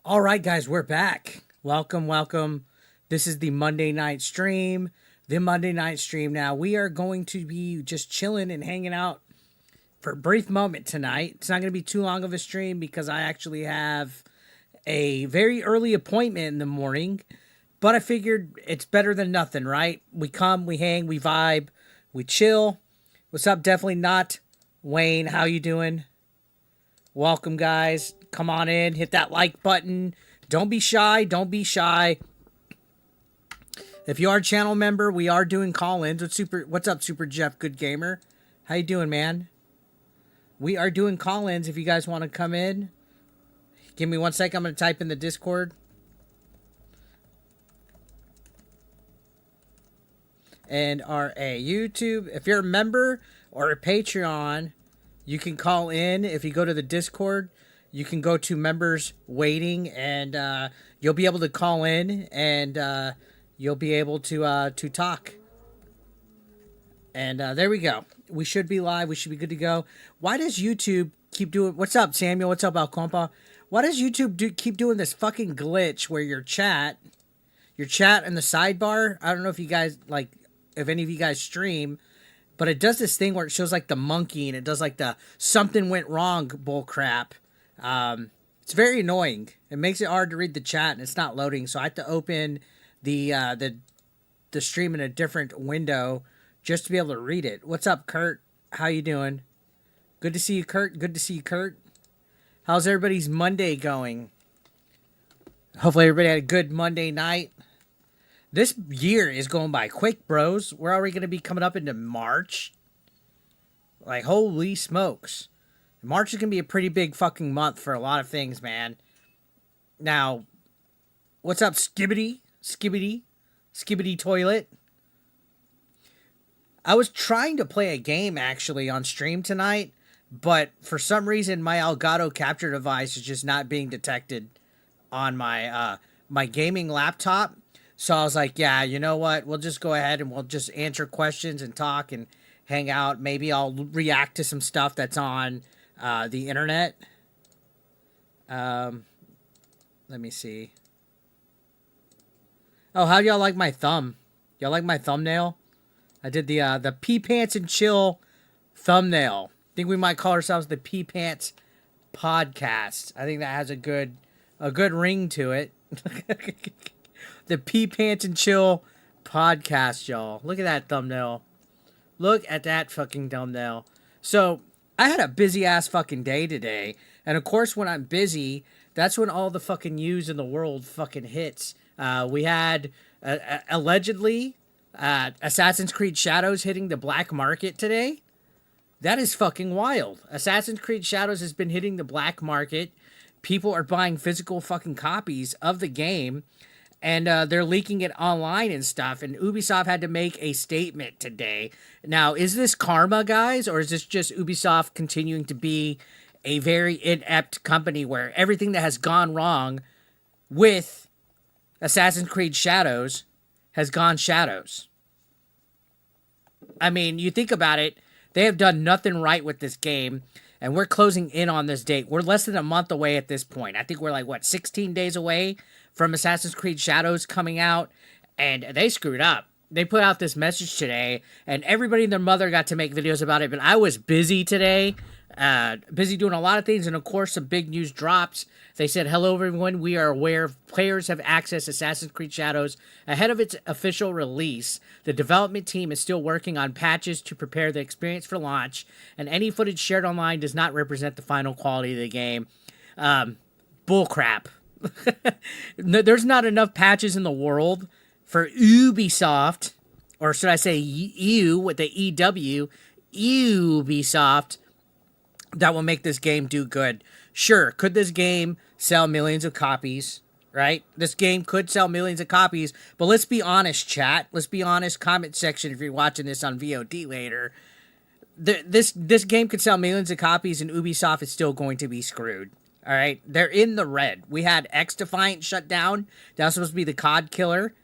All right, guys, we're back. Welcome, welcome. This is the Monday night stream. The Monday night stream. Now, we are going to be just chilling and hanging out for a brief moment tonight. It's not going to be too long of a stream because I actually have a very early appointment in the morning. But I figured it's better than nothing, right? We come, we hang, we vibe, we chill. What's up? Definitely not Wayne. How you doing? Welcome, guys. Come on in. Hit that like button. Don't be shy. Don't be shy. If you are a channel member, we are doing call-ins. What's up, Super Jeff Good Gamer? How you doing, man? We are doing call-ins if you guys want to come in. Give me 1 second. I'm going to type in the Discord. And our YouTube. If you're a member or a Patreon, you can call in. If you go to the Discord, you can go to members waiting, and you'll be able to call in, and you'll be able to talk. And there we go. We should be live. We should be good to go. Why does YouTube keep doing? What's up, Samuel? What's up, Alcompa? Why does YouTube keep doing this fucking glitch where your chat in the sidebar? I don't know if you guys if any of you guys stream. But it does this thing where it shows like the monkey and it does like the something went wrong bull crap. It's very annoying. It makes it hard to read the chat and it's not loading. So I have to open the stream in a different window just to be able to read it. What's up, Kurt? How you doing? Good to see you, Kurt. Good to see you, Kurt. How's everybody's Monday going? Hopefully everybody had a good Monday night. This year is going by quick, bros. We're already going to be coming up into March. Like, holy smokes. March is going to be a pretty big fucking month for a lot of things, man. Now, what's up, Skibbity? Skibbity toilet? I was trying to play a game, actually, on stream tonight, but for some reason, my Elgato capture device is just not being detected on my my gaming laptop. So I was like, yeah, you know what? We'll just go ahead and we'll just answer questions and talk and hang out. Maybe I'll react to some stuff that's on the internet. Let me see. Oh, how do y'all like my thumb? Y'all like my thumbnail? I did the Pee Pants and Chill thumbnail. I think we might call ourselves the Pee Pants Podcast. I think that has a good ring to it. The Pee Pants and Chill Podcast, y'all. Look at that thumbnail. Look at that fucking thumbnail. So, I had a busy-ass fucking day today. And, of course, when I'm busy, that's when all the fucking news in the world fucking hits. We had, allegedly, Assassin's Creed Shadows hitting the black market today. That is fucking wild. Assassin's Creed Shadows has been hitting the black market. People are buying physical fucking copies of the game. And they're leaking it online and stuff. And Ubisoft had to make a statement today. Now, is this karma, guys? Or is this just Ubisoft continuing to be a very inept company where everything that has gone wrong with Assassin's Creed Shadows has gone shadows? I mean, you think about it. They have done nothing right with this game. And we're closing in on this date. We're less than a month away at this point. I think we're like, 16 days away from Assassin's Creed Shadows coming out, and they screwed up. They put out this message today, and everybody and their mother got to make videos about it, but I was busy today, busy doing a lot of things, and of course, some big news drops. They said, hello, everyone. We are aware players have accessed Assassin's Creed Shadows ahead of its official release. The development team is still working on patches to prepare the experience for launch, and any footage shared online does not represent the final quality of the game. Bullcrap. There's not enough patches in the world for Ubisoft, or should I say EU with the EW, Ubisoft, that will make this game do good. Sure, could this game sell millions of copies, right? This game could sell millions of copies, but let's be honest, chat. Let's be honest, comment section if you're watching this on VOD later. This game could sell millions of copies and Ubisoft is still going to be screwed. All right, they're in the red. We had X Defiant shut down. That was supposed to be the COD killer.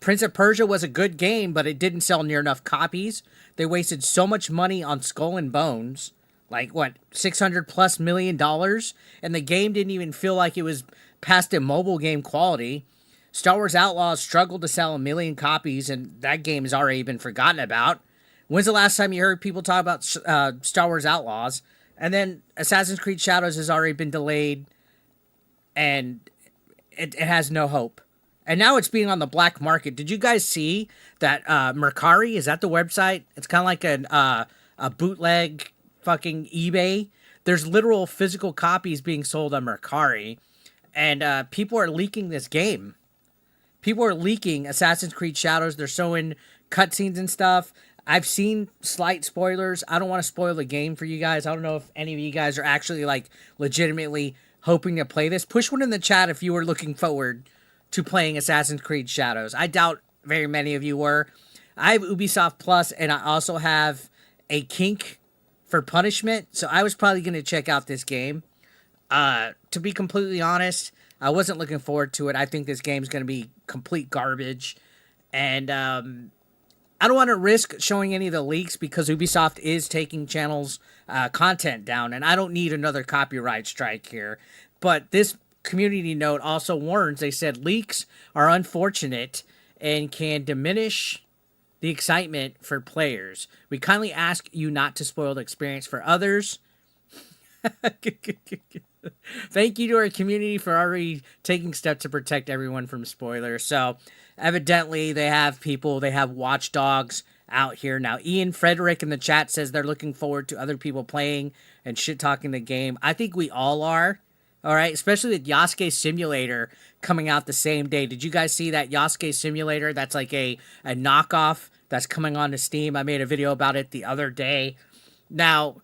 Prince of Persia was a good game, but it didn't sell near enough copies. They wasted so much money on Skull and Bones. Like, what, $600+ million? And the game didn't even feel like it was past the mobile game quality. Star Wars Outlaws struggled to sell 1 million copies, and that game has already been forgotten about. When's the last time you heard people talk about Star Wars Outlaws? And then Assassin's Creed Shadows has already been delayed, and it has no hope. And now it's being on the black market. Did you guys see that Mercari, is that the website? It's kind of like a bootleg fucking eBay. There's literal physical copies being sold on Mercari, and people are leaking this game. People are leaking Assassin's Creed Shadows. They're showing cutscenes and stuff. I've seen slight spoilers. I don't want to spoil the game for you guys. I don't know if any of you guys are actually like legitimately hoping to play this. Push one in the chat if you were looking forward to playing Assassin's Creed Shadows. I doubt very many of you were. I have Ubisoft Plus, and I also have a kink for punishment, so I was probably going to check out this game. To be completely honest, I wasn't looking forward to it. I think this game's going to be complete garbage, and I don't want to risk showing any of the leaks because Ubisoft is taking channels' content down, and I don't need another copyright strike here. But this community note also warns, they said leaks are unfortunate and can diminish the excitement for players. We kindly ask you not to spoil the experience for others. Thank you to our community for already taking steps to protect everyone from spoilers. So evidently they have watchdogs out here. Now Ian Frederick in the chat says they're looking forward to other people playing and shit talking the game. I think we all are. All right, especially with Yasuke Simulator coming out the same day. Did you guys see that Yasuke Simulator? That's like a knockoff that's coming on to Steam. I made a video about it the other day. Now,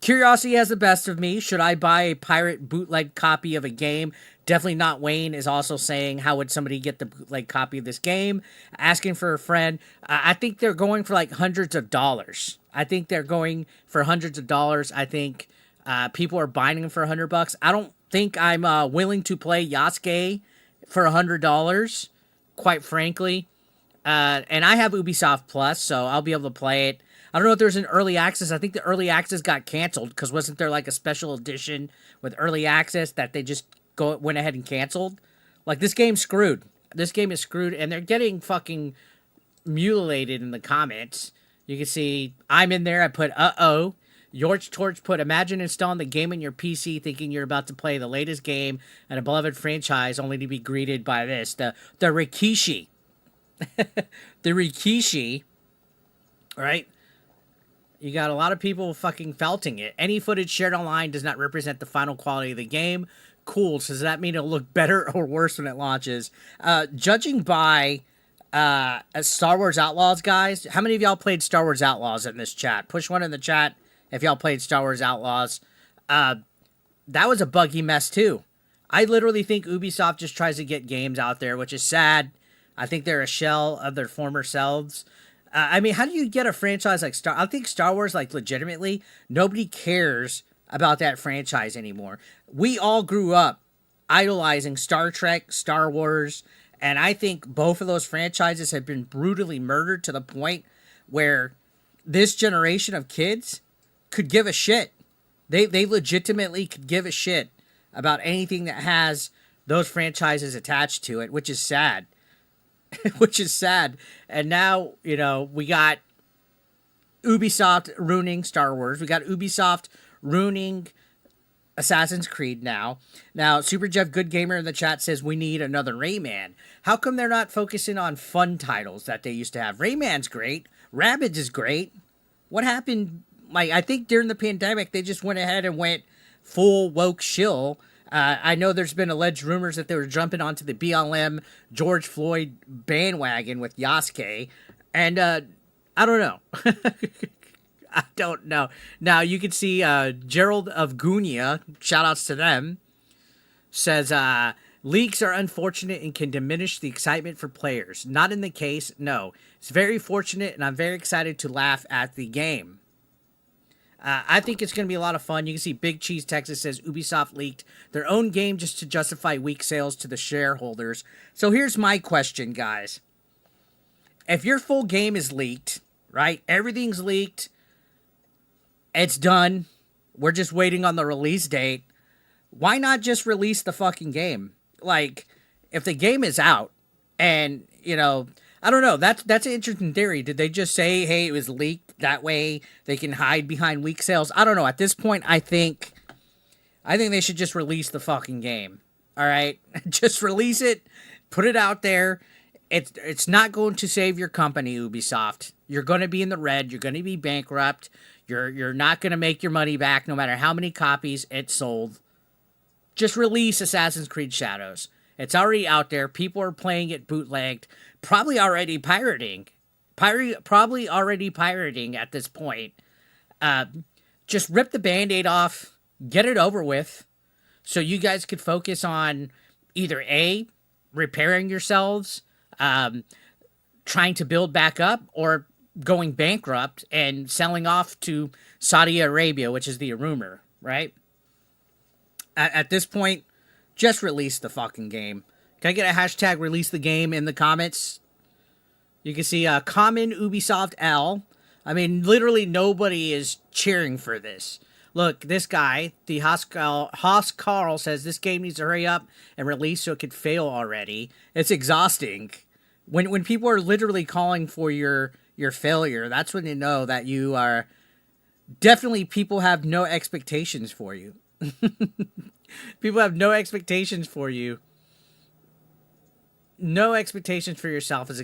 curiosity has the best of me. Should I buy a pirate bootleg copy of a game? Definitely not. Wayne is also saying, how would somebody get the bootleg copy of this game? Asking for a friend. I think they're going for like hundreds of dollars. I think they're going for hundreds of dollars. I think people are buying them for $100. I don't think I'm willing to play Yasuke for $100, quite frankly. And I have Ubisoft Plus, so I'll be able to play it. I don't know if there's an early access. I think the early access got canceled because wasn't there like a special edition with early access that they just went ahead and canceled? Like, this game's screwed. This game is screwed, and they're getting fucking mutilated in the comments. You can see I'm in there. I put uh-oh. George Torch put, imagine installing the game in your PC thinking you're about to play the latest game in a beloved franchise only to be greeted by this. The Rikishi. The Rikishi. Right? You got a lot of people fucking felting it. Any footage shared online does not represent the final quality of the game. Cool. So does that mean it'll look better or worse when it launches? Judging by Star Wars Outlaws, guys, how many of y'all played Star Wars Outlaws in this chat? Push one in the chat if y'all played Star Wars Outlaws. That was a buggy mess too. I literally think Ubisoft just tries to get games out there, which is sad. I think they're a shell of their former selves. I mean, how do you get a franchise like I think Star Wars, like, legitimately, nobody cares about that franchise anymore. We all grew up idolizing Star Trek, Star Wars, and I think both of those franchises have been brutally murdered to the point where this generation of kids could give a shit. They legitimately could give a shit about anything that has those franchises attached to it, which is sad. Which is sad. And now, you know, we got Ubisoft ruining Star Wars. We got Ubisoft ruining Assassin's Creed now. Now, Super Jeff Good Gamer in the chat says we need another Rayman. How come they're not focusing on fun titles that they used to have? Rayman's great. Rabbids is great. What happened? Like, I think during the pandemic, they just went ahead and went full woke shill. I know there's been alleged rumors that they were jumping onto the BLM George Floyd bandwagon with Yasuke. And I don't know. I don't know. Now, you can see Gerald of Gunia, shout-outs to them, says, leaks are unfortunate and can diminish the excitement for players. Not in the case, no. It's very fortunate, and I'm very excited to laugh at the game. I think it's going to be a lot of fun. You can see Big Cheese Texas says Ubisoft leaked their own game just to justify weak sales to the shareholders. So here's my question, guys. If your full game is leaked, right? Everything's leaked. It's done. We're just waiting on the release date. Why not just release the fucking game? like, if the game is out and, I don't know, that's an interesting theory. Did they just say, hey, it was leaked, that way they can hide behind weak sales? I don't know. At this point, I think they should just release the fucking game. All right? Just release it, put it out there. It's not going to save your company, Ubisoft. You're going to be in the red. You're going to be bankrupt. You're not going to make your money back no matter how many copies it sold. Just release Assassin's Creed Shadows. It's already out there. People are playing it bootlegged. Probably already pirating. Probably already pirating at this point. Just rip the Band-Aid off. Get it over with. So you guys could focus on either A, repairing yourselves, trying to build back up, or going bankrupt and selling off to Saudi Arabia, which is the rumor, right? At this point, just release the fucking game. Can I get a hashtag release the game in the comments? You can see common Ubisoft L. I mean, literally nobody is cheering for this. Look, this guy, the Haas Carl, says this game needs to hurry up and release so it could fail already. It's exhausting. When people are literally calling for your failure, that's when you know that you are... Definitely people have no expectations for you. People have no expectations for you. No expectations for yourself as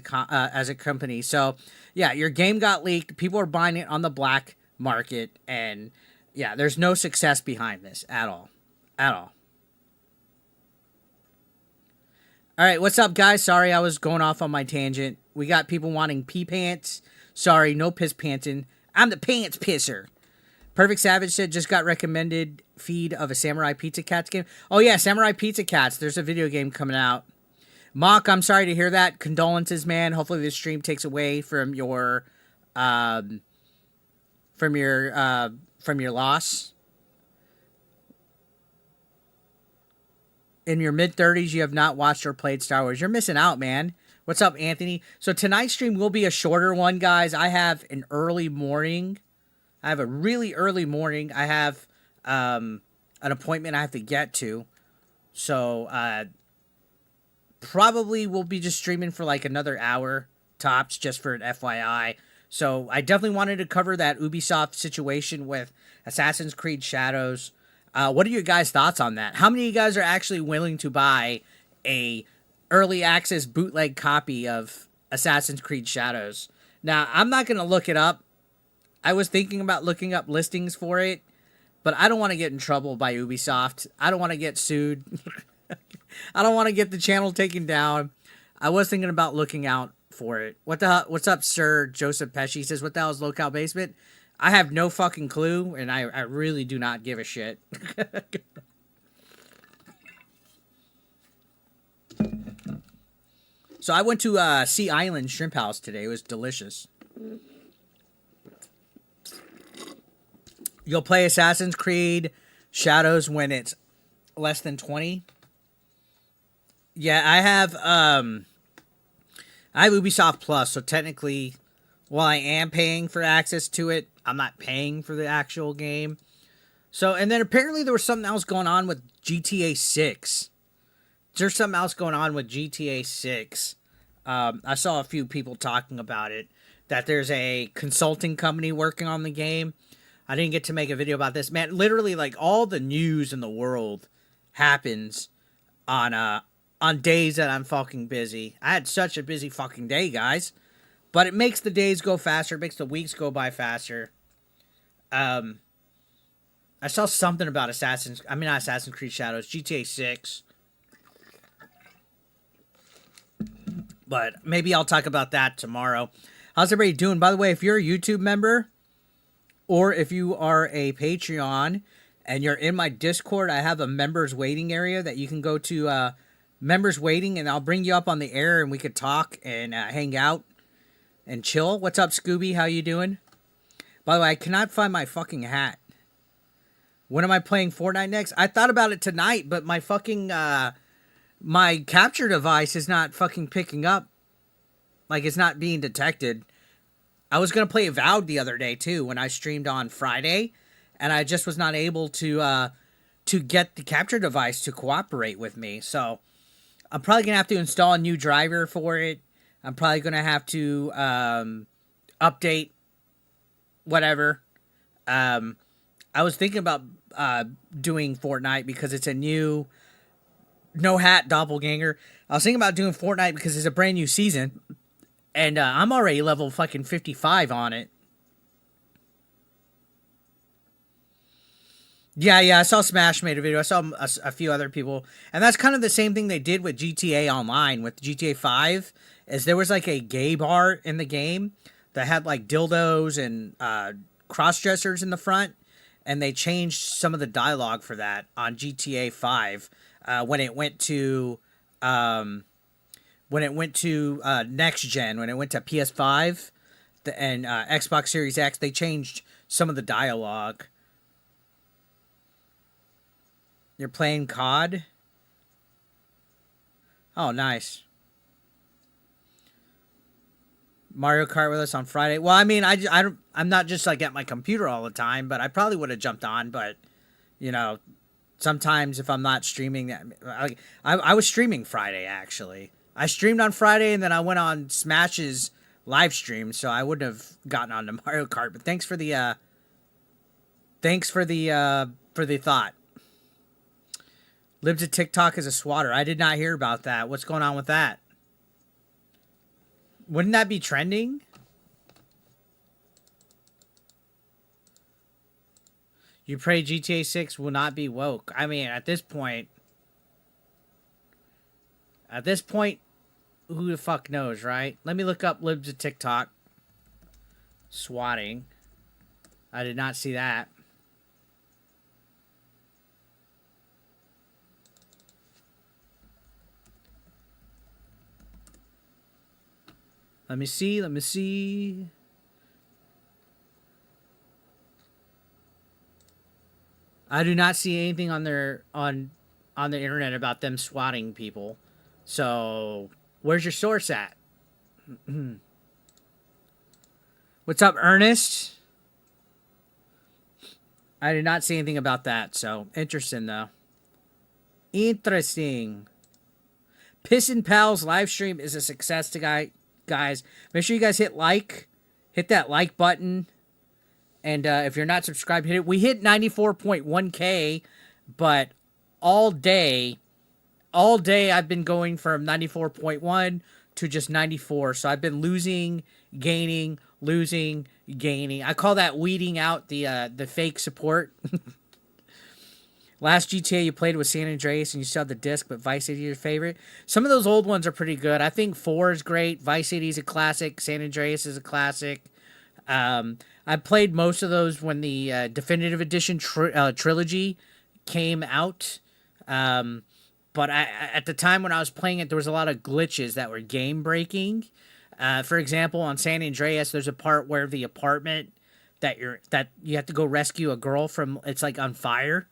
a company. So, yeah, your game got leaked. People are buying it on the black market. And, yeah, there's no success behind this at all. At all. All right, what's up, guys? Sorry, I was going off on my tangent. We got people wanting pee pants. Sorry, no piss panting. I'm the pants pisser. Perfect Savage said, just got recommended feed of a Samurai Pizza Cats game. Oh, yeah, Samurai Pizza Cats. There's a video game coming out. Mock, I'm sorry to hear that. Condolences, man. Hopefully this stream takes away from your loss. In your mid-30s, you have not watched or played Star Wars. You're missing out, man. What's up, Anthony? So tonight's stream will be a shorter one, guys. I have an early morning. I have a really early morning. I have an appointment I have to get to. So, probably we'll be just streaming for like another hour tops, just for an FYI. So I definitely wanted to cover that Ubisoft situation with Assassin's Creed Shadows. What are your guys' thoughts on that? How many of you guys are actually willing to buy a early access bootleg copy of Assassin's Creed Shadows? Now, I'm not going to look it up. I was thinking about looking up listings for it, but I don't want to get in trouble by Ubisoft. I don't want to get sued. I don't want to get the channel taken down. I was thinking about looking out for it. What's up, Sir Joseph Pesci? He says, what the hell is Locale Basement? I have no fucking clue, and I really do not give a shit. So I went to Sea Island Shrimp House today. It was delicious. You'll play Assassin's Creed Shadows when it's less than 20. Yeah, I have Ubisoft Plus, so technically, while I am paying for access to it, I'm not paying for the actual game. So, and then apparently there was something else going on with GTA 6. There's something else going on with GTA 6. I saw a few people talking about it, that there's a consulting company working on the game. I didn't get to make a video about this. Man, literally, like, all the news in the world happens on days that I'm fucking busy. I had such a busy fucking day, guys. But it makes the days go faster. It makes the weeks go by faster. I saw something about not Assassin's Creed Shadows, GTA 6. But maybe I'll talk about that tomorrow. How's everybody doing? By the way, if you're a YouTube member, or if you are a Patreon, and you're in my Discord, I have a members waiting area that you can go to, members waiting, and I'll bring you up on the air, and we could talk and hang out and chill. What's up, Scooby? How you doing? By the way, I cannot find my fucking hat. When am I playing Fortnite next? I thought about it tonight, but my fucking, my capture device is not fucking picking up. Like, it's not being detected. I was going to play Avowed the other day, too, when I streamed on Friday, and I just was not able to get the capture device to cooperate with me. So, I'm probably gonna have to install a new driver for it. I'm probably gonna have to update whatever. I was thinking about doing Fortnite because it's a new no hat doppelganger. I was thinking about doing Fortnite because it's a brand new season, and I'm already level fucking 55 on it. Yeah, I saw Smash made a video. I saw a few other people, and that's kind of the same thing they did with GTA Online with GTA 5. Is there was like a gay bar in the game that had like dildos and cross dressers in the front, and they changed some of the dialogue for that on GTA 5 when it went to next gen, when it went to PS5 and Xbox Series X. They changed some of the dialogue. You're playing COD? Oh, nice. Mario Kart with us on Friday. Well, I mean, I'm not just like at my computer all the time, but I probably would have jumped on. But you know, sometimes if I'm not streaming, I was streaming Friday actually. I streamed on Friday and then I went on Smash's live stream, so I wouldn't have gotten onto Mario Kart. But thanks for the thought. Lived to TikTok as a swatter. I did not hear about that. What's going on with that? Wouldn't that be trending? You pray GTA 6 will not be woke. I mean, at this point, who the fuck knows, right? Let me look up libs of TikTok. Swatting. I did not see that. Let me see. I do not see anything on their on the internet about them swatting people. So, where's your source at? What's up, Ernest? I did not see anything about that, so interesting though. Interesting. Pissin' Pals live stream is a success to guys. Make sure you guys hit that like button. And if you're not subscribed, hit it. We hit 94.1K, but all day I've been going from 94.1 to just 94. So I've been losing, gaining. I call that weeding out the fake support. Last GTA you played was San Andreas and you still have the disc, but Vice City is your favorite. Some of those old ones are pretty good. I think 4 is great. Vice City is a classic. San Andreas is a classic. I played most of those when the Definitive Edition trilogy came out. But at the time when I was playing it, there was a lot of glitches that were game breaking. For example, on San Andreas, there's a part where the apartment that you have to go rescue a girl from, it's like on fire.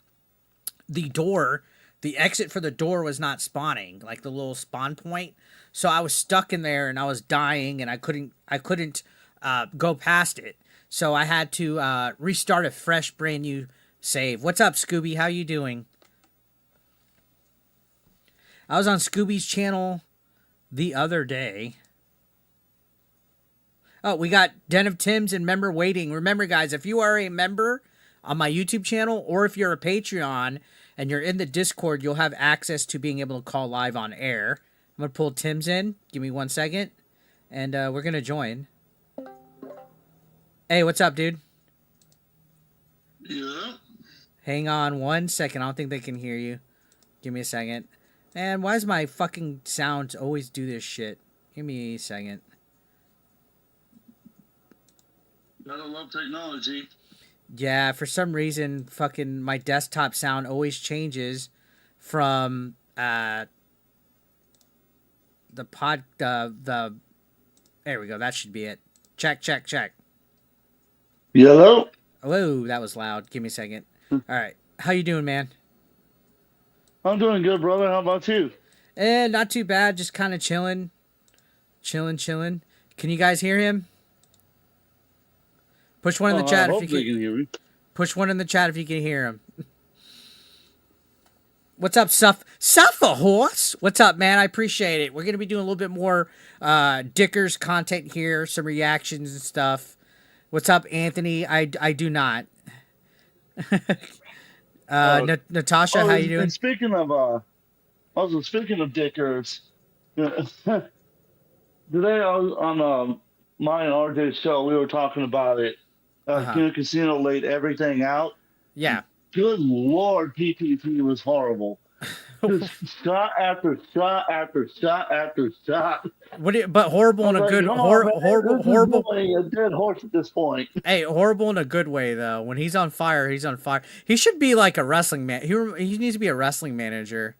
The exit for the door was not spawning, like the little spawn point. So I was stuck in there and I was dying and I couldn't go past it. So I had to restart a fresh, brand new save. What's up, Scooby? How you doing? I was on Scooby's channel the other day. Oh, we got Den of Tims and member waiting. Remember, guys, if you are a member on my YouTube channel or if you're a Patreon and you're in the Discord, you'll have access to being able to call live on air. I'm going to pull Tim's in. Give me 1 second. And we're going to join. Hey, what's up, dude? Yeah. Hang on 1 second. I don't think they can hear you. Give me a second. Man, why does my fucking sound always do this shit? Give me a second. Gotta love technology. Yeah, for some reason, fucking my desktop sound always changes from the there we go. That should be it. Check. Hello? Hello, that was loud. Give me a second. All right. How you doing, man? I'm doing good, brother. How about you? Not too bad. Just kind of chilling. Chilling. Can you guys hear him? Push one in the chat if you can. Hear me. Push one in the chat if you can hear him. What's up, Suffer Horse? What's up, man? I appreciate it. We're gonna be doing a little bit more Dickers content here, some reactions and stuff. What's up, Anthony? I do not. Natasha, how you doing? And speaking of also speaking of Dickers, today on my and RJ's show, we were talking about it. Kino Casino laid everything out. Yeah. Good Lord, PPP was horrible. Just shot after shot after shot after shot. But horrible in a good horrible. A dead horse at this point. Hey, horrible in a good way though. When he's on fire, he's on fire. He should be like a wrestling man. He needs to be a wrestling manager.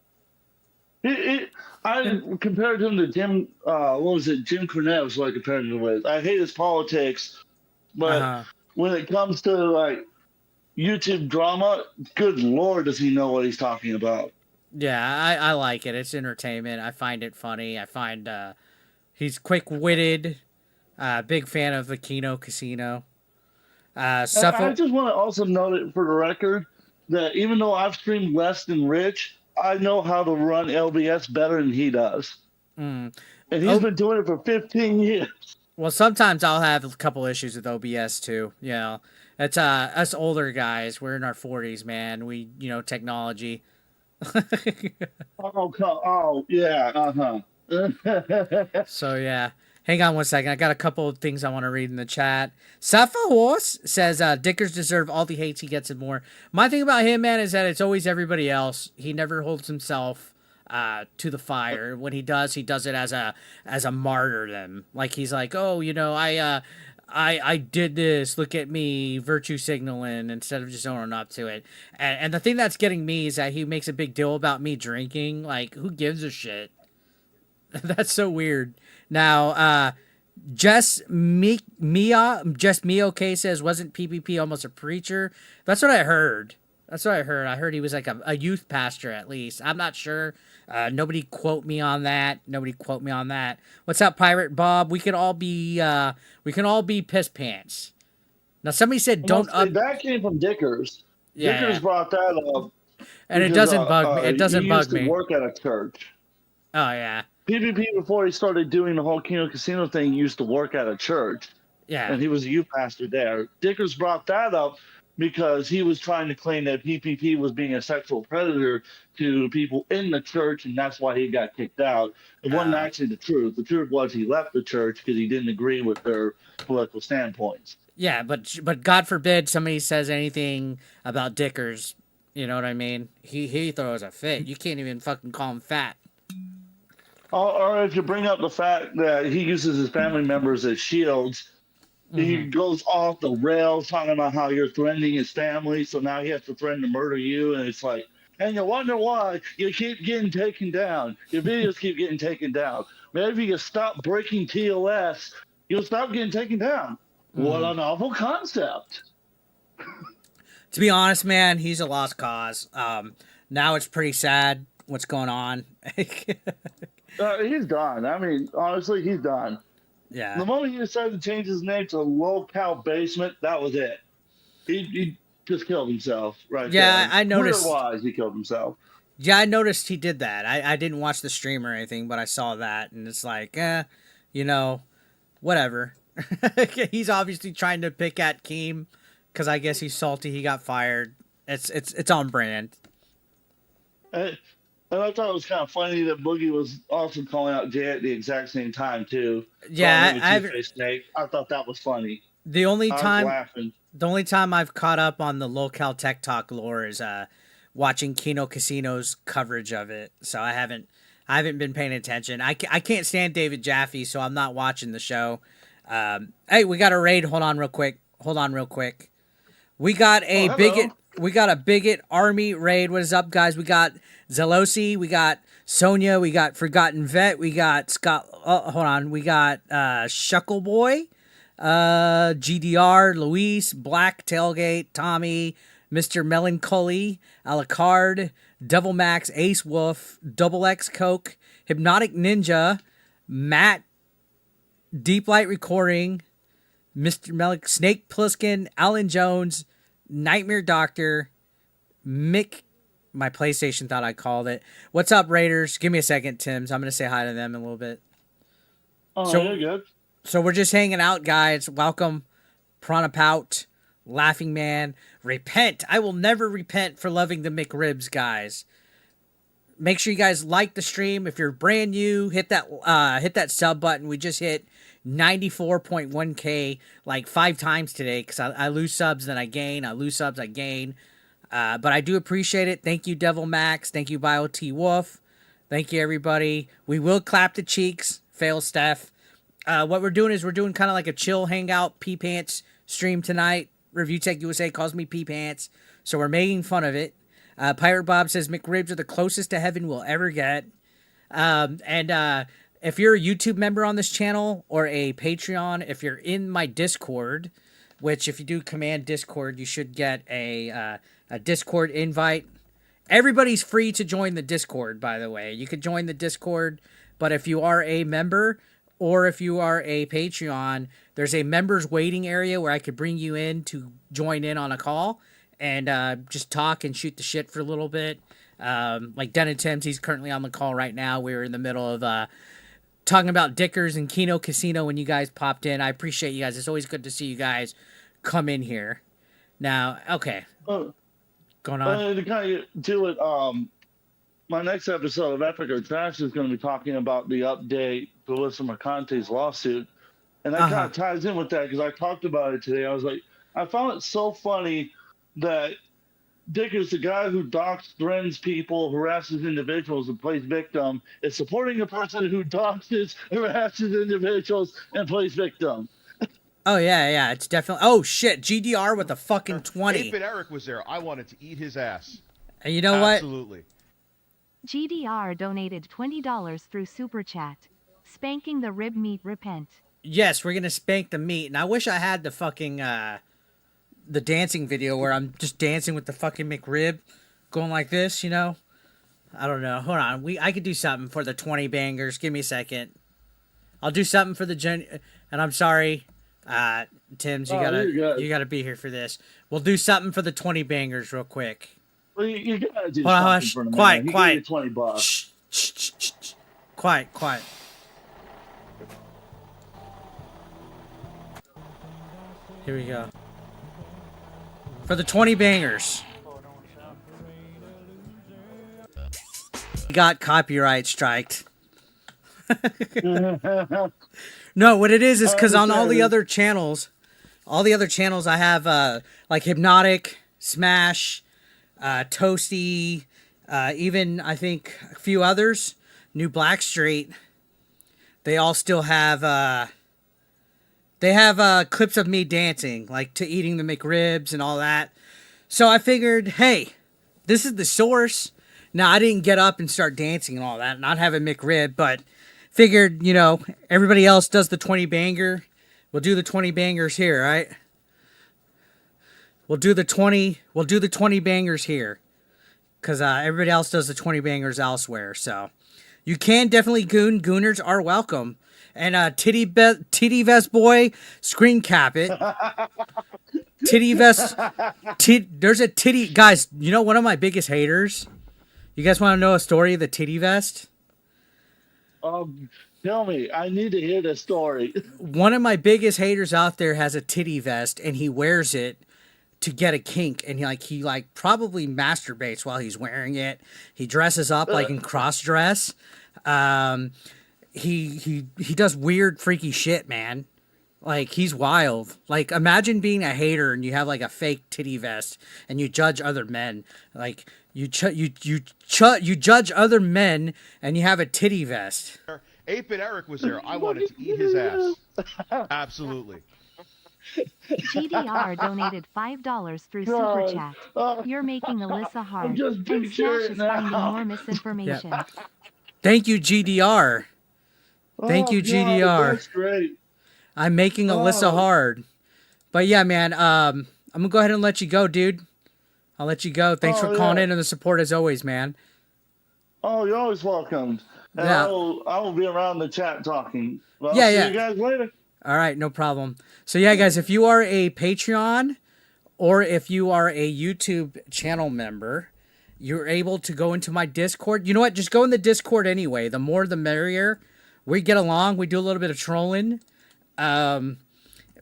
I compared him to Jim. What was it? Jim Cornette was what I compared him with. I hate his politics, but when it comes to like YouTube drama, good Lord, does he know what he's talking about? Yeah, I like it. It's entertainment. I find it funny. I find he's quick-witted. Big fan of the Kino Casino. I just want to also note it for the record that even though I've streamed less than Rich, I know how to run LBS better than he does. And he's been doing it for 15 years. Well, sometimes I'll have a couple issues with OBS too. You know, it's us older guys. We're in our 40s, man. We, technology. Yeah. So yeah, hang on one second. I got a couple of things I want to read in the chat. Safa Horse says Dickers deserve all the hates he gets and more. My thing about him, man, is that it's always everybody else. He never holds himself to the fire. When he does it as a martyrdom. Like he's like, oh, I did this. Look at me, virtue signaling instead of just owning up to it. And the thing that's getting me is that he makes a big deal about me drinking. Like, who gives a shit? That's so weird. Now, Jess Me OK says, wasn't PPP almost a preacher? That's what I heard. I heard he was like a youth pastor at least. I'm not sure. Nobody quote me on that. What's up, Pirate Bob? We can all be piss pants. Now somebody said that came from Dickers. Yeah. Dickers brought that up. And it doesn't bug me. It doesn't bug me. He used to work at a church. Oh yeah. PPP before he started doing the whole Kino Casino thing used to work at a church. Yeah. And he was a youth pastor there. Dickers brought that up because he was trying to claim that PPP was being a sexual predator to people in the church, and that's why he got kicked out. It wasn't actually the truth. The truth was he left the church because he didn't agree with their political standpoints. Yeah, but God forbid somebody says anything about Dickers. You know what I mean? He throws a fit. You can't even fucking call him fat. Or if you bring up the fact that he uses his family members as shields, he goes off the rails talking about how you're threatening his family, so now he has to threaten to murder you, and it's like, and you wonder why you keep getting taken down. Your videos keep getting taken down. Maybe you stop breaking TOS, you'll stop getting taken down. What a novel concept. To be honest, man, he's a lost cause. Now it's pretty sad what's going on. He's done. I mean, honestly, he's done. Yeah. The moment he decided to change his name to Low Cow Basement, that was it. He just killed himself right there. Yeah, I noticed. Otherwise, he killed himself. Yeah, I noticed he did that. I didn't watch the stream or anything, but I saw that, and it's like, whatever. He's obviously trying to pick at Keem because I guess he's salty he got fired. It's on brand. And I thought it was kind of funny that Boogie was also calling out Jay at the exact same time too. Yeah, I thought that was funny. The only time I've caught up on the local tech talk lore is watching Kino Casino's coverage of it. So I haven't been paying attention. I can't stand David Jaffe, so I'm not watching the show. Hey, we got a raid. Hold on real quick. We got a bigot army raid. What is up, guys? We got Zelosi, we got Sonia, we got Forgotten Vet, we got Scott. We got Shuckle Boy, GDR, Luis, Black Tailgate, Tommy, Mr. Melancholy, Alucard, Devil Max, Ace Wolf, Double X Coke, Hypnotic Ninja, Matt, Deep Light Recording, Mr. Melik, Snake Pliskin, Alan Jones, Nightmare Doctor, Mick my PlayStation thought I called it. What's up, Raiders? Give me a second, Tim's. I'm gonna say hi to them in a little bit. Oh, So you're good. So we're just hanging out, guys. Welcome, Pronapout, Laughing Man. Repent. I will never repent for loving the McRibs, guys. Make sure you guys like the stream. If you're brand new, hit that sub button. We just hit 94.1K like 5 times today because I lose subs, then I gain. I lose subs, I gain. But I do appreciate it. Thank you, Devil Max. Thank you, BioT Wolf. Thank you, everybody. We will clap the cheeks. Fail Steph. What we're doing is we're doing kind of like a chill hangout pee pants stream tonight. Review Tech USA calls me pee pants, so we're making fun of it. Pirate Bob says McRibs are the closest to heaven we'll ever get. If you're a YouTube member on this channel or a Patreon, if you're in my Discord, which if you do command Discord, you should get a Discord invite. Everybody's free to join the Discord, by the way. You could join the Discord, but if you are a member or if you are a Patreon, there's a members waiting area where I could bring you in to join in on a call and just talk and shoot the shit for a little bit. Like Den and Tim's, he's currently on the call right now. We were in the middle of talking about Dickers and Kino Casino when you guys popped in. I appreciate you guys. It's always good to see you guys come in here. Now, okay. Going on. To kind of do it, my next episode of Epic or Trash is going to be talking about the update to Alyssa Mercante's lawsuit. And that kind of ties in with that because I talked about it today. I was like, I found it so funny that Dickers, the guy who doxes, threatens people, harasses individuals, and plays victim, is supporting a person who doxes, harasses individuals, and plays victim. Oh, yeah, it's definitely... Oh, shit, GDR with a fucking 20. 8-Bit Eric was there. I wanted to eat his ass. And you know what? Absolutely. GDR donated $20 through Super Chat. Spanking the rib meat repent. Yes, we're going to spank the meat. And I wish I had the fucking... the dancing video where I'm just dancing with the fucking McRib going like this, you know? I don't know. Hold on. I could do something for the 20 bangers. Give me a second. I'll do something for the and I'm sorry, Tim's, you gotta be here for this. We'll do something for the 20 bangers real quick. Well, you gotta do something for the quiet, man. quiet. $20. Shh. Quiet. Here we go. For the 20 bangers. We got copyright striked. No, what it is because on all the other channels I have like Hypnotic, Smash, Toasty, even I think a few others, New Blackstreet. They all still have they have clips of me dancing, like to eating the McRibs and all that. So I figured, hey, this is the source. Now, I didn't get up and start dancing and all that, not having McRib, but figured, you know, everybody else does the 20 banger. We'll do the 20 bangers here, right? We'll do the 20 bangers here. Because everybody else does the 20 bangers elsewhere, so. You can definitely goon. Gooners are welcome. And titty vest boy, screen cap it. Titty vest. There's a titty. Guys, you know one of my biggest haters? You guys want to know a story of the titty vest? Tell me. I need to hear the story. One of my biggest haters out there has a titty vest, and he wears it to get a kink, and he probably masturbates while he's wearing it. He dresses up like in cross dress. He does weird, freaky shit, man. Like, he's wild. Like, imagine being a hater and you have, like, a fake titty vest and you judge other men. Like, you judge other men and you have a titty vest. 8-Bit Eric was there. I wanted to eat his ass. Absolutely. GDR donated $5 through Super Chat. You're making Alyssa hard. And Smash is finding more misinformation. Yeah. Thank you, GDR. Thank you, GDR. That's great. I'm making Alyssa hard. But yeah, man, I'm going to go ahead and let you go, dude. I'll let you go. Thanks for calling in and the support as always, man. Oh, you're always welcome. And Yeah. I will be around the chat talking. Well, Yeah, see yeah. you guys later. All right, no problem. So yeah, guys, if you are a Patreon or if you are a YouTube channel member, you're able to go into my Discord. You know what? Just go in the Discord anyway. The more the merrier. We get along. We do a little bit of trolling. But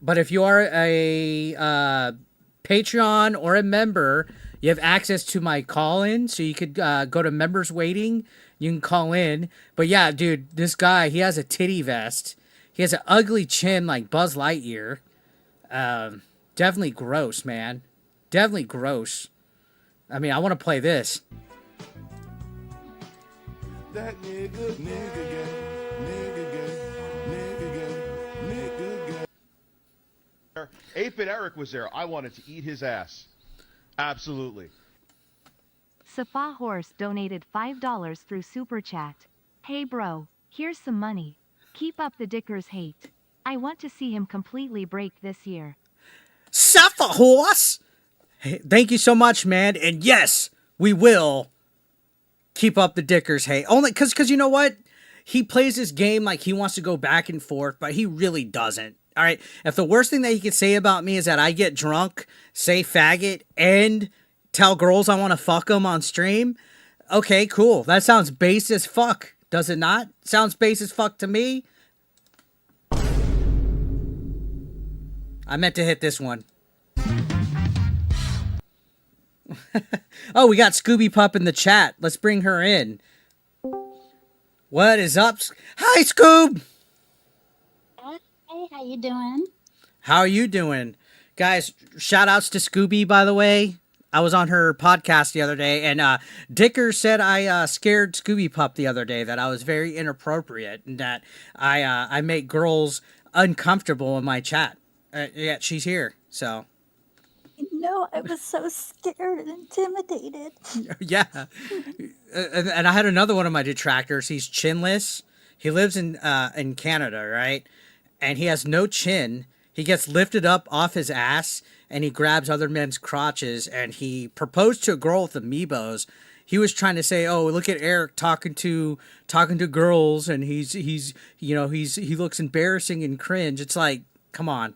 if you are a Patreon or a member, you have access to my call-in. So you could go to members waiting. You can call in. But yeah, dude, this guy, he has a titty vest. He has an ugly chin like Buzz Lightyear. Definitely gross, man. Definitely gross. I mean, I want to play this. That nigga gay, nigga gay, nigga gay, nigga gay. 8-Bit Eric was there. I wanted to eat his ass. Absolutely. Safa Horse donated $5 through Super Chat. Hey bro, here's some money. Keep up the Dickers hate. I want to see him completely break this year. Safa Horse! Hey, thank you so much, man. And yes, we will keep up the Dickers hate. Only because you know what? He plays this game like he wants to go back and forth, but he really doesn't. All right. If the worst thing that he could say about me is that I get drunk, say faggot, and tell girls I want to fuck them on stream, okay, cool. That sounds base as fuck. Does it not? Sounds base as fuck to me. I meant to hit this one. Oh, we got Scooby Pop in the chat. Let's bring her in. What is up? Hi, Scoob! Hey, how you doing? How are you doing? Guys, shout outs to Scooby, by the way. I was on her podcast the other day, and Dicker said I scared Scooby Pup the other day, that I was very inappropriate, and that I make girls uncomfortable in my chat. Yeah, she's here, so. No, I was so scared and intimidated. Yeah. And I had another one of my detractors. He's chinless. He lives in Canada, right? And he has no chin. He gets lifted up off his ass, and he grabs other men's crotches, and he proposed to a girl with amiibos. He was trying to say, "Oh, look at Eric talking to girls, and he looks embarrassing and cringe." It's like, come on.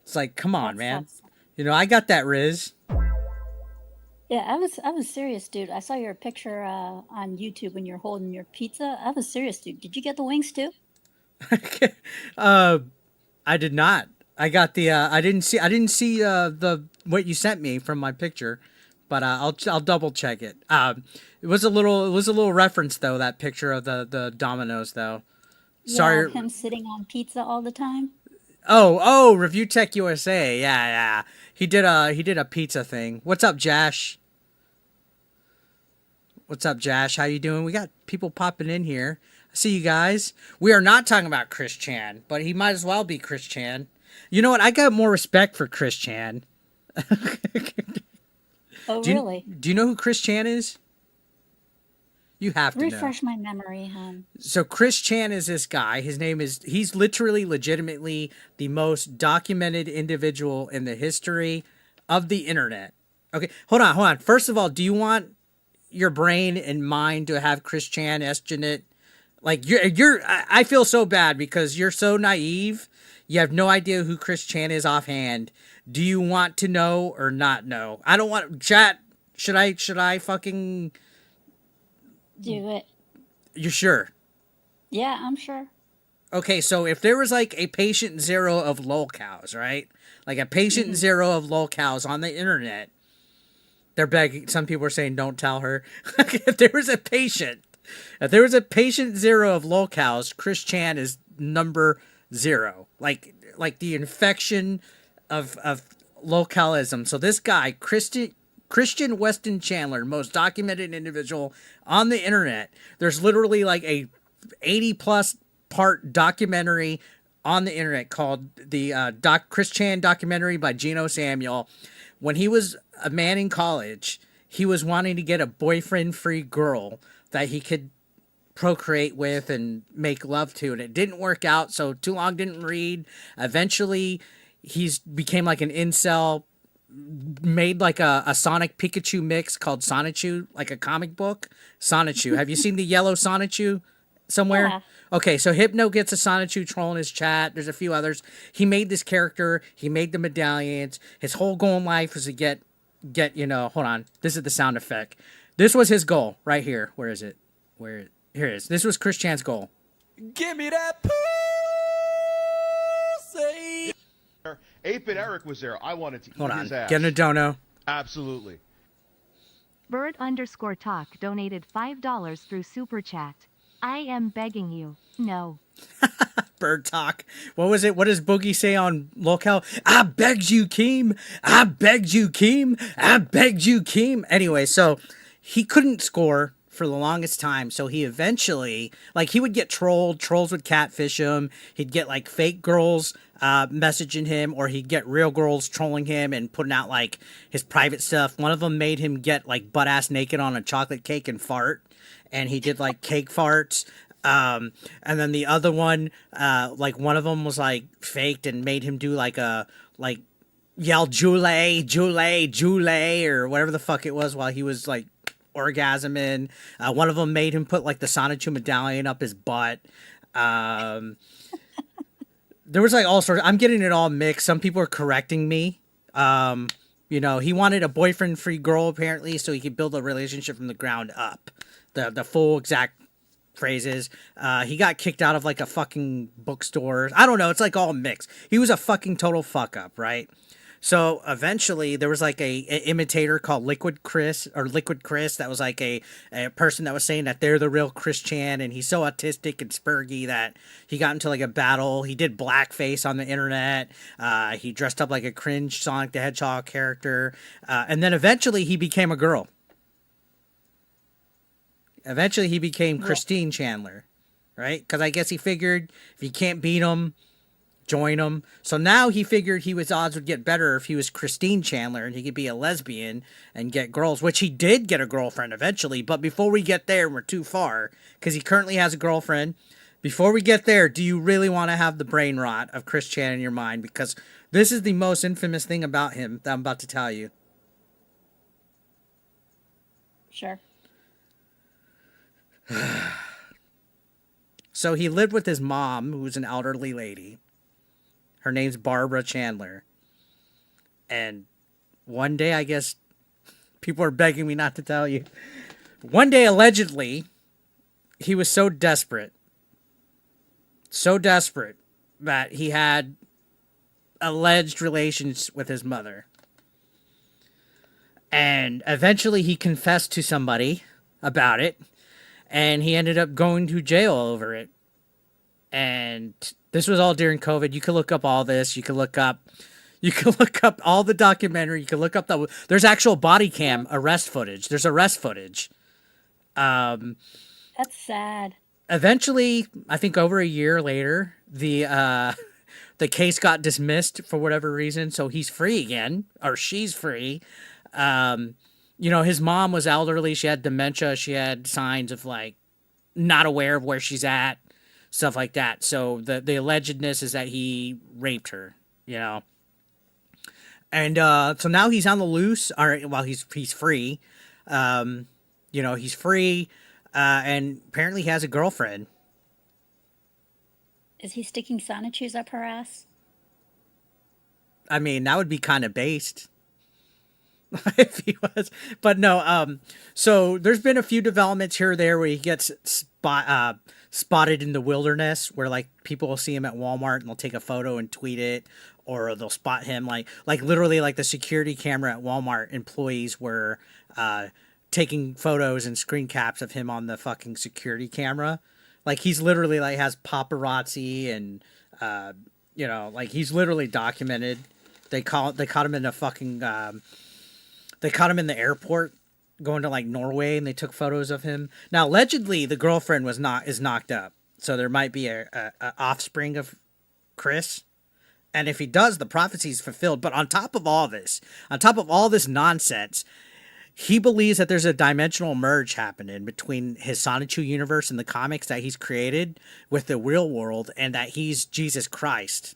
It's like, come on, man. You know, I got that Riz. Yeah, I was serious, dude. I saw your picture on YouTube when you're holding your pizza. I was serious, dude. Did you get the wings too? I did not. I got the I didn't see the what you sent me from my picture, but I'll double check it. It was a little reference though, that picture of the Domino's though. Sorry. Yeah, him sitting on pizza all the time. Oh, Review Tech USA. Yeah. He did a pizza thing. What's up, Jash? What's up, Jash? How you doing? We got people popping in here. I see you guys. We are not talking about Chris Chan, but he might as well be Chris Chan. You know what? I got more respect for Chris Chan. Oh, really? Do you know who Chris Chan is? You have to Refresh know. my memory, hon. So Chris Chan is this guy. He's literally legitimately the most documented individual in the history of the internet. Okay, hold on. First of all, do you want your brain and mind to have Chris Chan estimate it? Like I feel so bad because you're so naive. You have no idea who Chris Chan is offhand. Do you want to know or not know? I don't want chat. Should I fucking Do it. You sure? Yeah, I'm sure. Okay, so if there was like a patient zero of lolcows, right? Like a patient zero of lolcows on the internet, they're begging. Some people are saying, "Don't tell her." If there was a patient zero of lolcows, Chris Chan is number 0. Like the infection of localism. So this guy, Christian Weston Chandler, most documented individual on the internet. There's literally like a 80+ part documentary on the internet called the Chris Chan documentary by Geno Samuel. When he was a man in college, he was wanting to get a boyfriend-free girl that he could procreate with and make love to, and it didn't work out. So Too Long Didn't Read. Eventually, he's became like an incel. Made like a Sonic Pikachu mix called Sonichu, like a comic book. Sonichu. Have you seen the yellow Sonichu somewhere? Yeah. Okay, so Hypno gets a Sonichu troll in his chat. There's a few others. He made this character. He made the medallions. His whole goal in life was to get get, hold on. This is the sound effect. This was his goal right here. Where is it? Here it is. This was Chris Chan's goal. Give me that pussy. 8-Bit Eric was there. I wanted to Hold eat on. his ass. Getting a dono. Absolutely. Bird_talk donated $5 through Super Chat. I am begging you. No. Bird talk. What was it? What does Boogie say on Locale? I begged you, Keem. I begged you, Keem. I begged you, Keem. Anyway, so he couldn't score for the longest time. So he eventually, like, he would get trolled. Trolls would catfish him. He'd get like fake girls messaging him, or he'd get real girls trolling him and putting out like his private stuff. One of them made him get like butt ass naked on a chocolate cake and fart. And he did like cake farts. And then the other one, like one of them was like faked and made him do like yell Jule, Jule, Jule, or whatever the fuck it was while he was like orgasming. One of them made him put like the Sonichu medallion up his butt. There was like all sorts. I'm getting it all mixed. Some people are correcting me. He wanted a boyfriend-free girl apparently, so he could build a relationship from the ground up. The full exact phrases. He got kicked out of like a fucking bookstore. I don't know. It's like all mixed. He was a fucking total fuck up, right? So eventually there was like a imitator called Liquid Chris that was like a person that was saying that they're the real Chris Chan, and he's so autistic and spurgy that he got into like a battle. He did blackface on the internet. He dressed up like a cringe Sonic the Hedgehog character. And then eventually he became a girl. Eventually he became Christine Chandler, right? Because I guess he figured if you can't beat him, join him. So now he figured his odds would get better if he was Christine Chandler and he could be a lesbian and get girls, which he did get a girlfriend eventually. But before we get there, we're too far because he currently has a girlfriend. Before we get there, do you really want to have the brain rot of Chris Chan in your mind? Because this is the most infamous thing about him that I'm about to tell you. Sure. So he lived with his mom, who was an elderly lady. Her name's Barbara Chandler. And one day, I guess people are begging me not to tell you. One day, allegedly, he was so desperate that he had alleged relations with his mother. And eventually he confessed to somebody about it. And he ended up going to jail over it. And this was all during COVID. You can look up all this. You can look up all the documentary. You can look up there's actual body cam arrest footage. There's arrest footage. That's sad. Eventually, I think over a year later, the case got dismissed for whatever reason. So he's free again, or she's free. His mom was elderly. She had dementia. She had signs of like not aware of where she's at, stuff like that. So the allegedness is that he raped her, And so now he's on the loose. Well, he's free. He's free, and apparently he has a girlfriend. Is he sticking Sonichus up her ass? I mean, that would be kind of based. If he was, but no. So there's been a few developments here or there where he gets spotted in the wilderness, where like people will see him at Walmart and they'll take a photo and tweet it, or they'll spot him like literally like the security camera at Walmart employees were taking photos and screen caps of him on the fucking security camera. Like he's literally like has paparazzi and like he's literally documented. They caught him in a fucking. They caught him in the airport going to like Norway, and they took photos of him. Now, allegedly, the girlfriend is knocked up, so there might be a offspring of Chris. And if he does, the prophecy's fulfilled. But on top of all this nonsense, he believes that there's a dimensional merge happening between his Sonichu universe and the comics that he's created with the real world, and that he's Jesus Christ,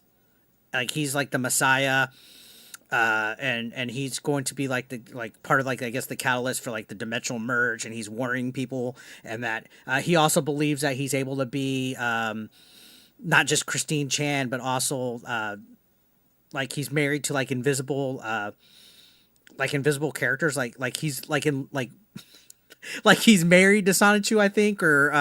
like he's like the Messiah. And he's going to be like part of like I guess the catalyst for like the dimensional merge, and he's warning people, and that he also believes that he's able to be not just Christine Chan, but also like he's married to like invisible like invisible characters, like he's like in like he's married to Sonichu, I think, or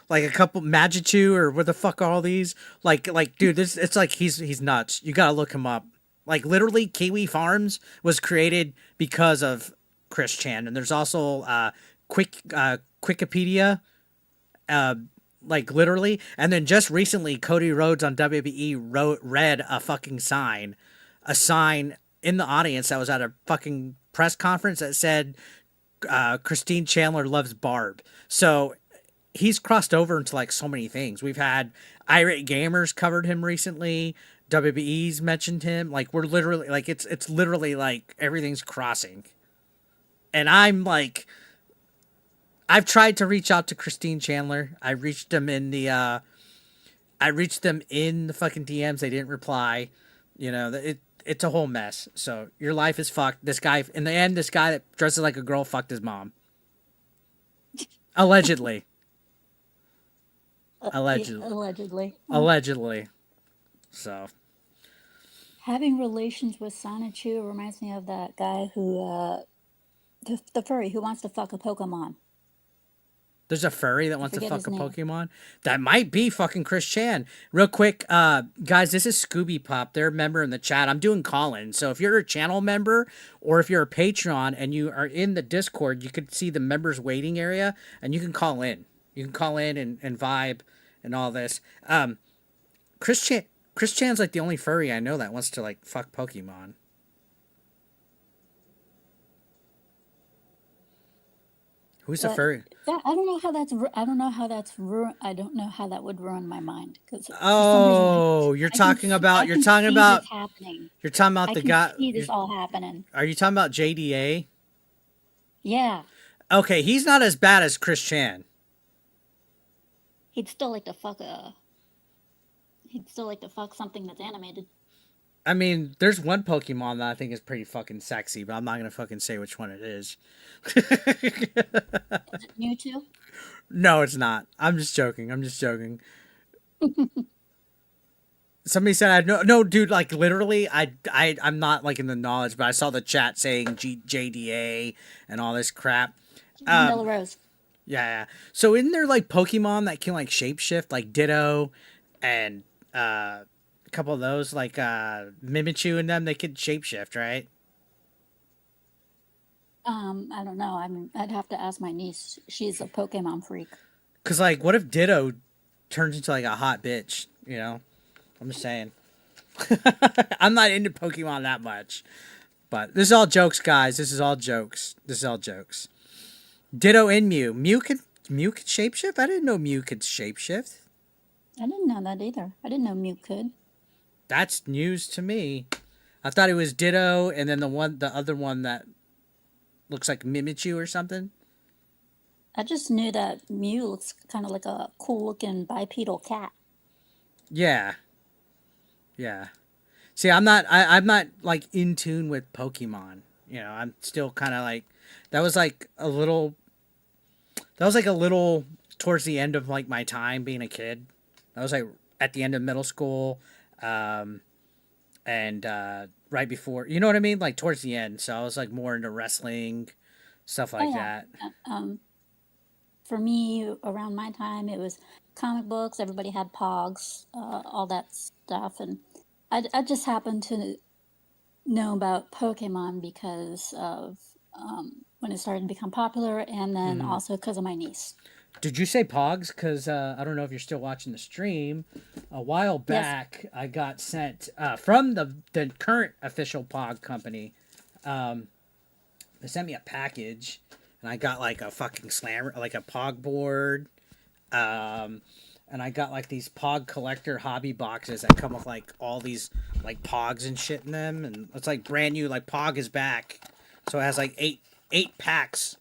like a couple Magichu, or what the fuck are all these? Like dude, this it's like he's nuts. You gotta look him up. Like literally, Kiwi Farms was created because of Chris Chan, and there's also Wikipedia, like literally, and then just recently, Cody Rhodes on WWE read a fucking sign, in the audience that was at a fucking press conference that said, Christine Chandler loves Barb. So he's crossed over into like so many things. We've had Irate Gamers covered him recently. WWE's mentioned him. Like we're literally like it's literally like everything's crossing. And I'm like, I've tried to reach out to Christine Chandler. I reached them in the fucking DMs. They didn't reply. You know, it's a whole mess. So your life is fucked. This guy, in the end, this guy that dresses like a girl fucked his mom. Allegedly. Allegedly. Allegedly. So. Having relations with Sonichu reminds me of that guy who, the furry who wants to fuck a Pokemon. There's a furry that wants to forget fuck a his name. Pokemon? That might be fucking Chris Chan. Real quick, guys, this is Scooby Pop. They're a member in the chat. I'm doing call-in. So if you're a channel member or if you're a Patreon and you are in the Discord, you could see the members waiting area and you can call in. You can call in and vibe and all this. Chris Chan's like the only furry I know that wants to like fuck Pokemon. Who's the furry? I don't know how that's. I don't know how that's ruin. I don't know how that would ruin my mind because. Oh, you're talking about the guy. I can see this all happening. Are you talking about JDA? Yeah, Okay, he's not as bad as Chris Chan. he'd still like to fuck a. He'd still like to fuck something that's animated. I mean, there's one Pokemon that I think is pretty fucking sexy, but I'm not gonna fucking say which one it is. Is it Mewtwo? No, it's not. I'm just joking. Somebody said no, dude. Like literally, I'm not like in the knowledge, but I saw the chat saying JDA and all this crap. Vanilla Rose. Yeah. So isn't there like Pokemon that can like shapeshift, like Ditto, and a couple of those like Mimichu and them? They could shapeshift, right? I don't know. I mean, I'd have to ask my niece. She's a Pokemon freak. Cause like, what if Ditto turns into like a hot bitch? You know, I'm just saying. I'm not into Pokemon that much, but this is all jokes, guys. This is all jokes. Ditto and Mew. Mew could shapeshift? I didn't know Mew could shapeshift. I didn't know that either. I didn't know Mew could. That's news to me. I thought it was Ditto and then the other one that looks like Mimichu or something. I just knew that Mew looks kind of like a cool-looking bipedal cat. Yeah. See, I'm not like in tune with Pokemon. You know, I'm still kind of like that was like a little towards the end of like my time being a kid. That was like at the end of middle school, and right before, you know what I mean? Like towards the end. So I was like more into wrestling, stuff like that. For me, around my time, it was comic books. Everybody had Pogs, all that stuff, and I just happened to know about Pokemon because of when it started to become popular, and then also because of my niece. Did you say Pogs? Because I don't know if you're still watching the stream. A while back, yes. I got sent from the current official Pog company. They sent me a package, and I got like a fucking slammer, like a Pog board, and I got like these Pog collector hobby boxes that come with like all these like Pogs and shit in them, and it's like brand new. Like Pog is back, so it has like eight packs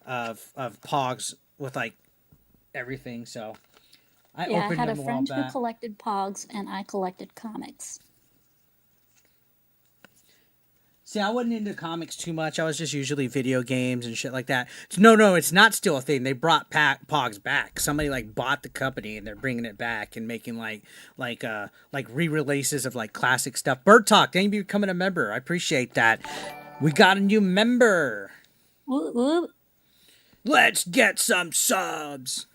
of Pogs with like everything. So I opened had them a a friend while who back. collected Pogs, and I collected comics. See, I wasn't into comics too much. I was just usually video games and shit like that. No, it's not still a thing. They brought Pogs back. Somebody like bought the company and they're bringing it back and making like re-releases of like classic stuff. Bird Talk, thank you for becoming a member. I appreciate that. We got a new member. Woo, woo. Let's get some subs.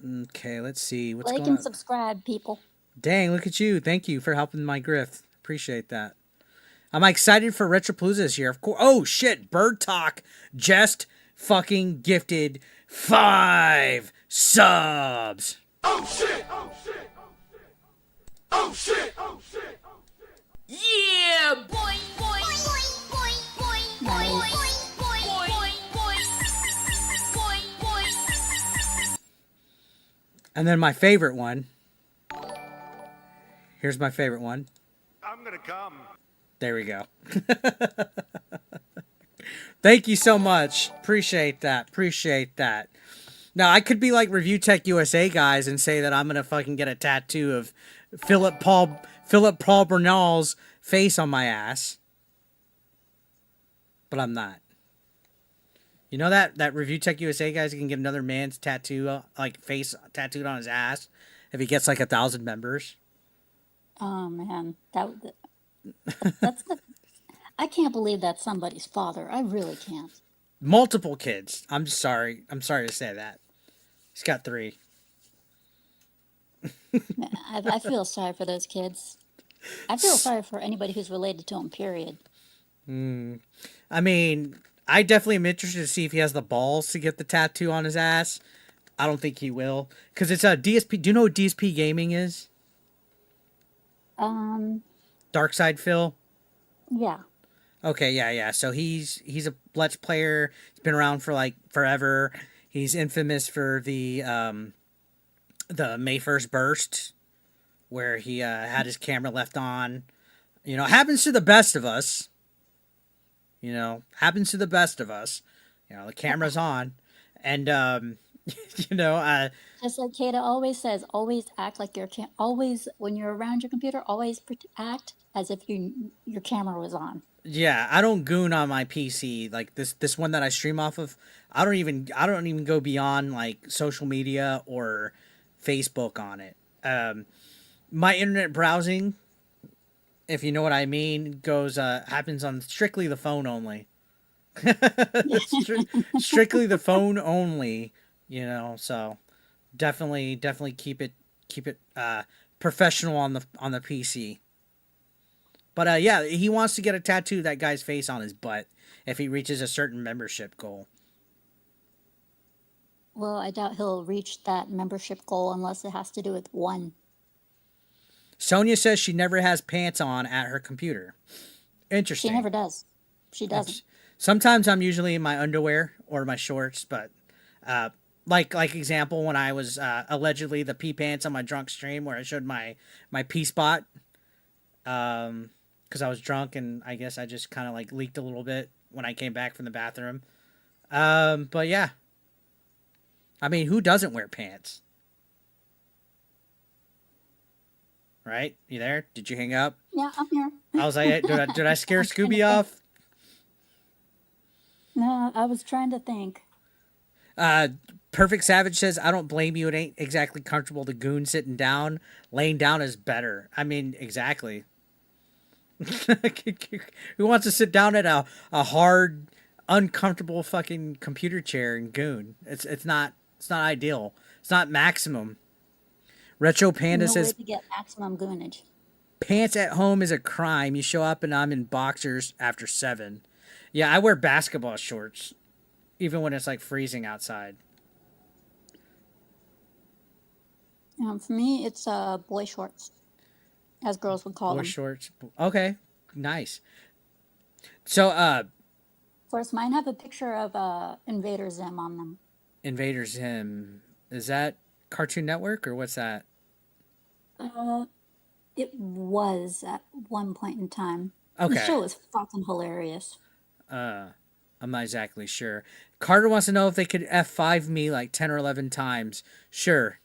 Okay, let's see what's Like going and on. subscribe, people. Dang, look at you. Thank you for helping my grift. Appreciate that. I'm excited for Retropalooza this year. Of course. Oh shit, Bird Talk just fucking gifted 5 subs. Oh shit! Oh shit! Oh shit! Oh shit! Oh shit! Yeah, boy, boy, boy, boy, boy, boy, boy, boy, boy, boy. And then my favorite one. Here's my favorite one. I'm gonna come. There we go. Thank you so much. Appreciate that. Appreciate that. Now, I could be like Review Tech USA guys and say that I'm going to fucking get a tattoo of Philip Paul Bernal's face on my ass. But I'm not. You know that Review Tech USA guys can get another man's tattoo, like face tattooed on his ass if he gets like 1,000 members? Oh man, that's the. I can't believe that's somebody's father. I really can't. Multiple kids. I'm sorry. I'm sorry to say that. He's got 3. Man, I feel sorry for those kids. I feel sorry for anybody who's related to them. Period. I mean, I definitely am interested to see if he has the balls to get the tattoo on his ass. I don't think he will. Because it's a DSP. Do you know what DSP Gaming is? Dark Side Phil? Yeah. Okay, yeah. So he's a Let's player. He's been around for like forever. He's infamous for the May 1st burst, where he had his camera left on. You know, happens to the best of us. Happens to the best of us. The camera's on, and Just like Kata always says, always act like always when you're around your computer, always act as if your camera was on. yeah, I don't goon on my PC like this one that I stream off of. I don't even go beyond like social media or Facebook on it. My internet browsing, if you know what I mean, happens on strictly the phone only. Strictly the phone only, so definitely keep it professional on the PC. But yeah, he wants to get a tattoo of that guy's face on his butt if he reaches a certain membership goal. Well, I doubt he'll reach that membership goal unless it has to do with one. Sonia says she never has pants on at her computer. Interesting. She never does. She doesn't. Sometimes I'm usually in my underwear or my shorts, but like example, when I was allegedly the pee pants on my drunk stream where I showed my pee spot, because I was drunk and I guess I just kind of like leaked a little bit when I came back from the bathroom. But yeah, I mean, who doesn't wear pants? Right? You there? Did you hang up? Yeah, I'm here. I was like, did I scare Scooby off? No, I was trying to think. Perfect Savage says, I don't blame you. It ain't exactly comfortable to goon sitting down. Laying down is better. I mean, exactly. Who wants to sit down at a hard, uncomfortable fucking computer chair and goon? It's not ideal. It's not maximum. Retro Panda No says, way to get maximum goonage. pants at home is a crime. You show up and I'm in boxers after 7. Yeah, I wear basketball shorts, even when it's like freezing outside. For me, it's boy shorts, as girls would call Boy them. shorts. Okay, nice. So, Of course, mine have a picture of Invader Zim on them. Invader Zim, is that Cartoon Network or what's that? It was at one point in time. Okay. The show was fucking hilarious. I'm not exactly sure. Carter wants to know if they could F5 me like 10 or 11 times. Sure.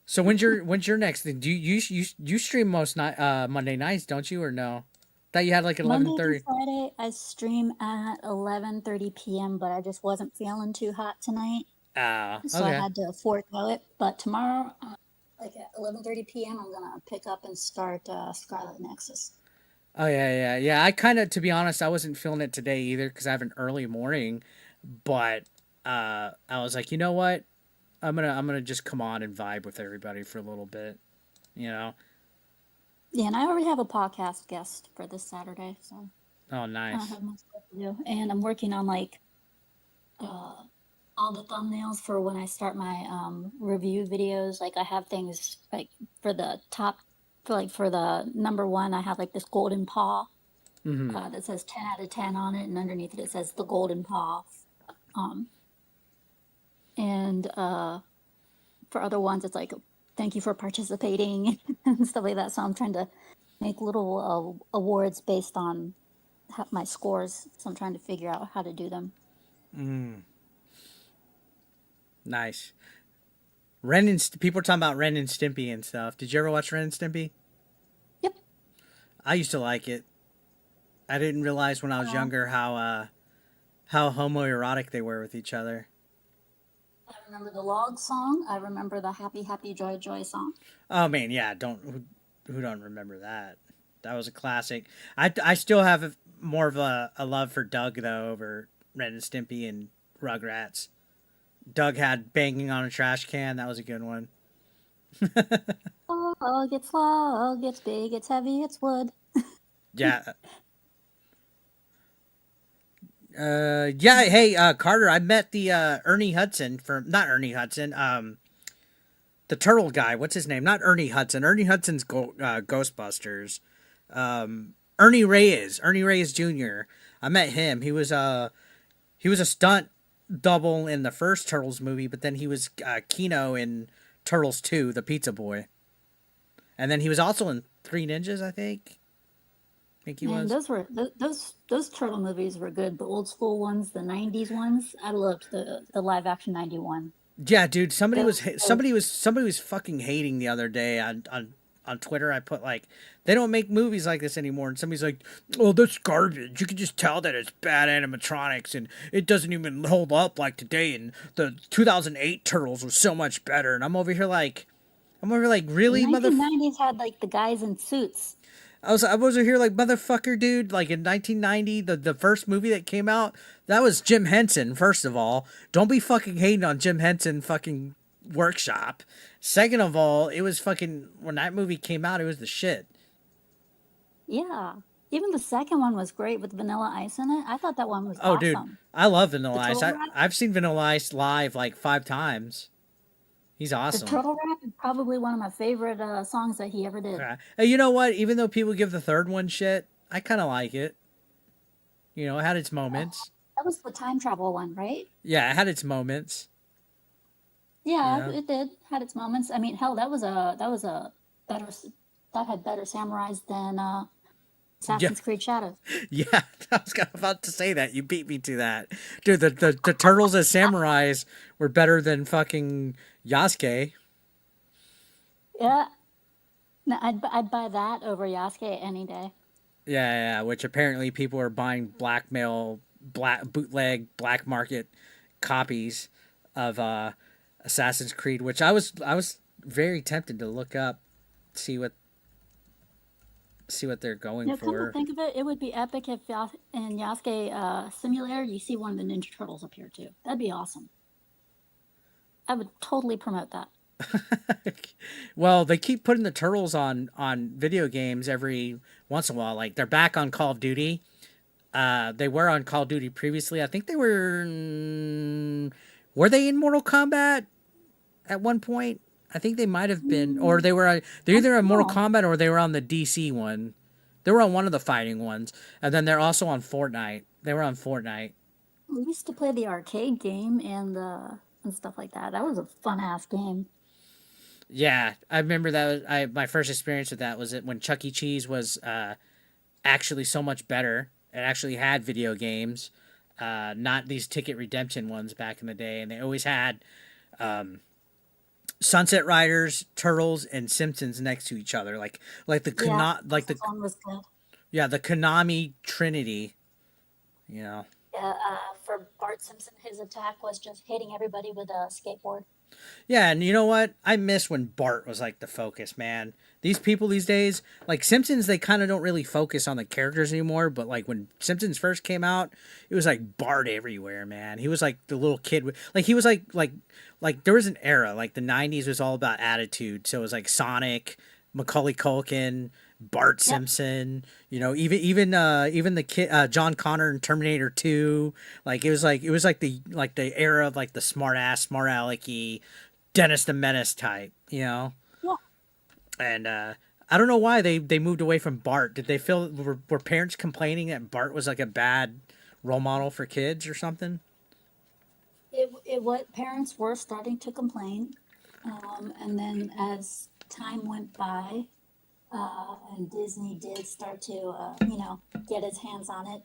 So when's your next thing? Do you stream most Monday nights, don't you, or no? Thought you had like 11:30. Monday to Friday, I stream at 11:30 p.m., but I just wasn't feeling too hot tonight, Ah, so I okay. had to forego it. But tomorrow, like at 11:30 p.m. I'm gonna pick up and start Scarlet Nexus. Oh yeah. I kind of, to be honest, I wasn't feeling it today either because I have an early morning, but I was like, you know what? I'm gonna just come on and vibe with everybody for a little bit, you know. Yeah, and I already have a podcast guest for this Saturday, so Oh, I don't nice. have much stuff to do. And I'm working on like uh, all the thumbnails for when I start my review videos. Like I have things like for the top, for the number one, I have like this golden paw Mm-hmm. that says 10 out of 10 on it, and underneath it it says the golden paw. Um, and for other ones, it's like thank you for participating and stuff like that. So I'm trying to make little awards based on my scores. So I'm trying to figure out how to do them. Mm, nice. People are talking about Ren and Stimpy and stuff. Did you ever watch Ren and Stimpy? Yep. I used to like it. I didn't realize when I was younger how homoerotic they were with each other. I remember the log song. I remember the happy, happy, joy, joy song. Oh man, yeah. Who don't remember that? That was a classic. I still have more of a love for Doug though over Ren and Stimpy and Rugrats. Doug had banging on a trash can. That was a good one. Log, it's log, it's big, it's heavy, it's wood. Yeah. Yeah. Hey, Carter. I met the Ernie Hudson from not Ernie Hudson. The turtle guy. What's his name? Not Ernie Hudson. Ernie Hudson's Ghostbusters. Ernie Reyes. Ernie Reyes Jr. I met him. He was a stunt double in the first Turtles movie, but then he was Kino in Turtles 2, the Pizza Boy. And then he was also in Three Ninjas, I think. I think he Man, was. those were those turtle movies were good. The old school ones, the '90s ones. I loved the live action '91. Yeah, dude. Somebody was Those somebody was fucking hating the other day on Twitter. I put like, they don't make movies like this anymore, and somebody's like, "Oh, that's garbage. You can just tell that it's bad animatronics, and it doesn't even hold up like today. And the 2008 Turtles was so much better." And I'm over here like, the really, mother. 1990s had like the guys in suits. I was over here like, motherfucker, dude. Like in 1990, the first movie that came out, that was Jim Henson. First of all, don't be fucking hating on Jim Henson fucking workshop. Second of all, it was fucking, when that movie came out, it was the shit. Yeah. Even the second one was great with Vanilla Ice in it. I thought that one was Oh, dude, awesome. I love Vanilla The Ice. Turtle Rap, I've seen Vanilla Ice live like 5 times. He's the awesome. Turtle Rap is probably one of my favorite songs that he ever did. Okay. And you know what? Even though people give the third one shit, I kind of like it. You know, it had its moments. That was the time travel one, right? Yeah, it had its moments. Yeah, Yeah. it did. Had its moments. I mean, hell, that was a better that had better samurais than Yeah. Assassin's Creed Shadows. Yeah, I was about to say that. You beat me to that. Dude, the turtles as samurais were better than fucking Yasuke. Yeah, no, I'd buy that over Yasuke any day. Yeah, which apparently people are buying bootleg, black market copies of Assassin's Creed, which I was very tempted to look up, see what they're going Yeah, come to for. think of it, it would be epic if in Yasuke Simulator you see one of the Ninja Turtles appear too. That'd be awesome. I would totally promote that. Well, they keep putting the turtles on video games every once in a while. Like they're back on Call of Duty. They were on Call of Duty previously. I think they were they in Mortal Kombat at one point? I think they might have been, or they're I either don't on Mortal know. Kombat or they were on the DC one. They were on one of the fighting ones, and then they're also on Fortnite. They were on Fortnite. We used to play the arcade game and stuff like that. That was a fun ass game. Yeah, I remember that. My first experience with that was when Chuck E. Cheese was actually so much better. It actually had video games, not these ticket redemption ones back in the day, and they always had Sunset Riders, Turtles, and Simpsons next to each other, like the Yeah, the this one was good. yeah, the Konami Trinity. You know. Yeah, for Bart Simpson, his attack was just hitting everybody with a skateboard. Yeah, and you know what? I miss when Bart was like the focus, man. These people these days, like Simpsons, they kind of don't really focus on the characters anymore. But like when Simpsons first came out, it was like Bart everywhere, man. He was like the little kid, like he was like there was an era, like the '90s was all about attitude. So it was like Sonic, Macaulay Culkin, Bart Yep. Simpson. You know, even the kid John Connor in Terminator 2. Like it was like the era of like the smart ass, smart alecky Dennis the Menace type. You know. Yeah. And I don't know why they moved away from Bart. Did they feel were parents complaining that Bart was like a bad role model for kids or something? It what parents were starting to complain, and then as time went by, and Disney did start to, get its hands on it.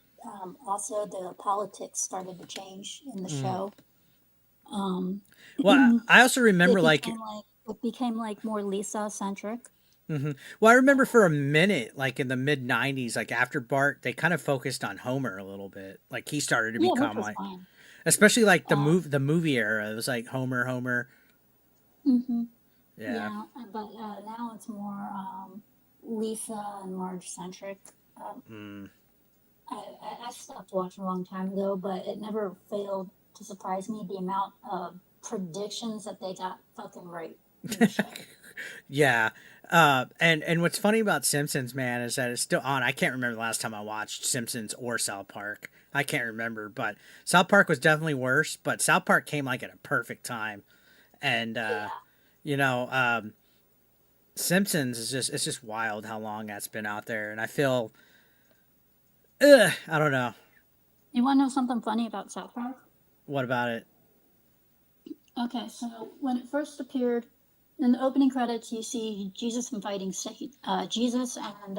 Also, the politics started to change in the show. Well, I also remember It became like more Lisa centric. well, I remember for a minute, like in the mid '90s, like after Bart, they kind of focused on Homer a little bit. Like he started to Yeah, which become was like, fine. especially like Uh, the movie era. It was like Homer. hmm Yeah. Yeah, but now it's more Lisa and Marge centric. Um, Mm. I stopped watching a long time ago, but it never failed to surprise me the amount of predictions that they got fucking right in the show. Yeah. And what's funny about Simpsons, man, is that it's still on. I can't remember the last time I watched Simpsons or South Park. I can't remember, but South Park was definitely worse, but South Park came like at a perfect time. And Yeah. you know, Simpsons is it's just wild how long that's been out there, and I feel I don't know. You want to know something funny about South Park? What about it? Okay, so when it first appeared in the opening credits, you see Jesus and Jesus and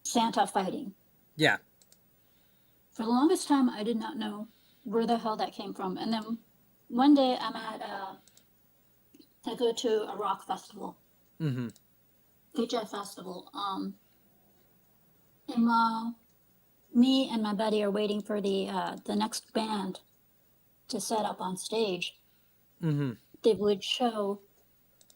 Santa fighting. Yeah. For the longest time, I did not know where the hell that came from. And then one day, I go to a rock festival, Mhm. DJ festival. And me and my buddy are waiting for the next band to set up on stage. Mhm. They would show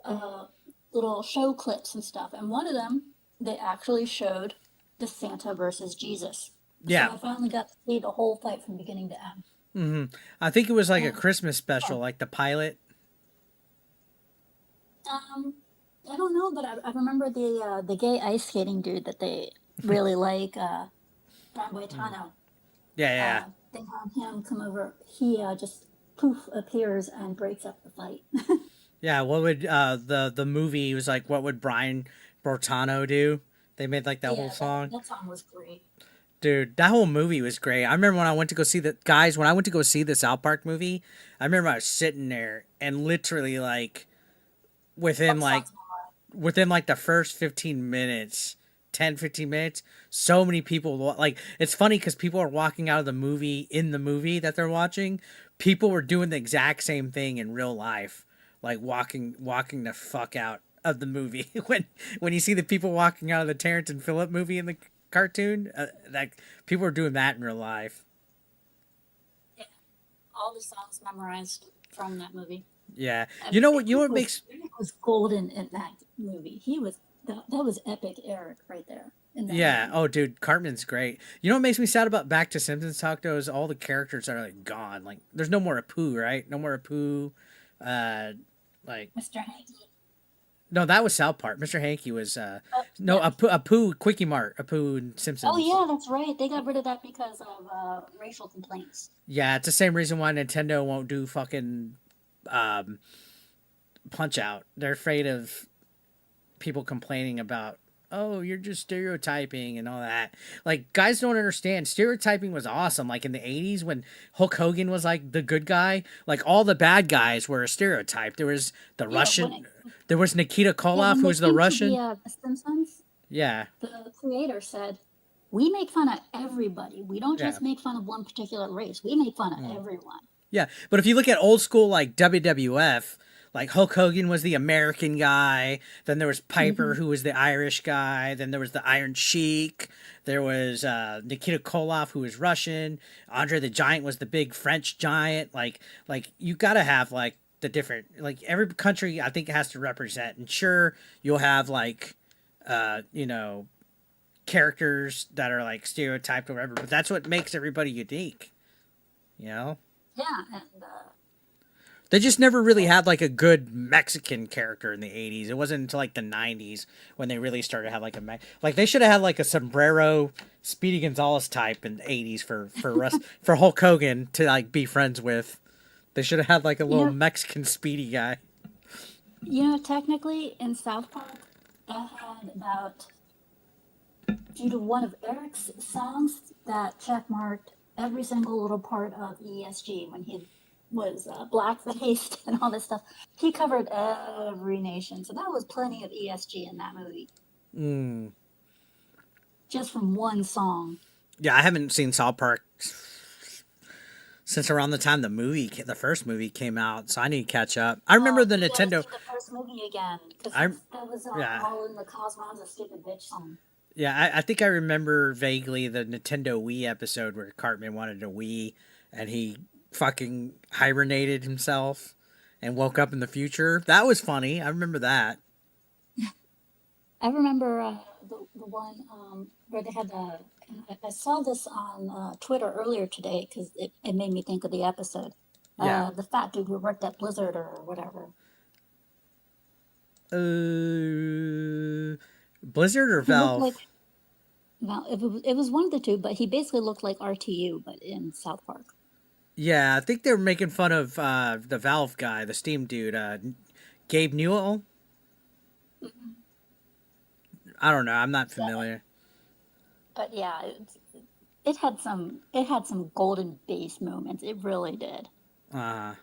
uh, little show clips and stuff. And one of them, they actually showed the Santa versus Jesus. So Yeah. I finally got to see the whole fight from beginning to end. Mhm. I think it was like a And Christmas special, like the pilot. I don't know, but I remember the gay ice skating dude that they really like, Brian Boitano. Yeah, yeah. They have him come over. He just poof appears and breaks up the fight. Yeah, what would the movie was like what would Brian Bortano do? They made like that whole Yeah, song. that song was great. Dude, that whole movie was great. I remember when I went to go see when I went to go see the South Park movie, I remember I was sitting there and literally like within What like songs? the first 15 minutes, 10 15 minutes, so many people like it's funny cuz people are walking out of the movie in the movie that they're watching. People were doing the exact same thing in real life, like walking the fuck out of the movie when you see the people walking out of the Terrence and Phillip movie in the cartoon, like people are doing that in real life. Yeah, all the songs memorized from that movie. Yeah. I You mean, know what Eric makes was golden in that movie. That was epic, Eric, right there in that Yeah. movie. Oh, dude, Cartman's great. You know what makes me sad about Back to Simpsons talk though is all the characters are like gone. Like, there's no more Apu, right? No more Apu. Uh, like Mr. Hanky. no, that was South Park. Mr. Hanky was no Yeah. Apu Quickie Mart, Apu and Oh Simpsons. yeah, that's right. They got rid of that because of racial complaints. Yeah, it's the same reason why Nintendo won't do fucking Punch Out. They're afraid of people complaining about, oh, you're just stereotyping and all that. Like, guys don't understand. Stereotyping was awesome. Like in the 80s when Hulk Hogan was like the good guy, like all the bad guys were a stereotype. There was the Yeah, Russian, there was Nikita Koloff, when who they was the came to Russian. the Simpsons, Yeah. the creator said, "We make fun of everybody. We don't Yeah. just make fun of one particular race. We make fun of everyone." Yeah. But if you look at old school, like WWF, like Hulk Hogan was the American guy. Then there was Piper, hmm who was the Irish guy. Then there was the Iron Sheik. There was Nikita Koloff, who was Russian. Andre the Giant was the big French giant. Like you gotta have like the different, like every country I think has to represent. And sure, you'll have like, you know, characters that are like stereotyped or whatever, but that's what makes everybody unique. You know, Yeah, and they just never really had like a good Mexican character in the '80s. It wasn't until like the '90s when they really started to have like like they should have had like a sombrero Speedy Gonzalez type in the '80s for us for Hulk Hogan to like be friends with. They should have had like a little Mexican Speedy guy. technically in South Park, that had about, due to one of Eric's songs, that checkmarked every single little part of ESG when he was black-faced and all this stuff. He covered every nation, so that was plenty of ESG in that movie. Just from one song. Yeah, I haven't seen South Park since around the time the first movie came out, so I need to catch up. I remember the You gotta Nintendo. see the first movie again, because that was yeah. all in the Cosmos, a stupid bitch song. Yeah, I think I remember vaguely the Nintendo Wii episode where Cartman wanted a Wii and he fucking hibernated himself and woke up in the future. That was funny. I remember that. I remember the one where they had the. I saw this on Twitter earlier today because it made me think of the episode. Yeah. The fat dude who worked at Blizzard or whatever. Blizzard or He looked Valve? like. Well, it was one of the two, but he basically looked like RTU, but in South Park. Yeah, I think they were making fun of the Valve guy, the Steam dude, Gabe Newell. I don't know. I'm not familiar. But yeah, it had some golden base moments. It really did. Yeah,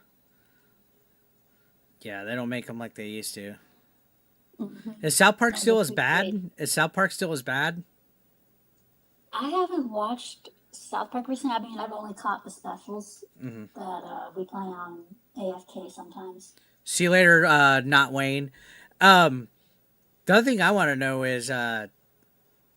they don't make them like they used to. Is South Park still as bad? Is South Park still as bad? I haven't watched South Park recently. I mean, I've only caught the specials that we play on AFK sometimes. See you later, not Wayne. The other thing I want to know is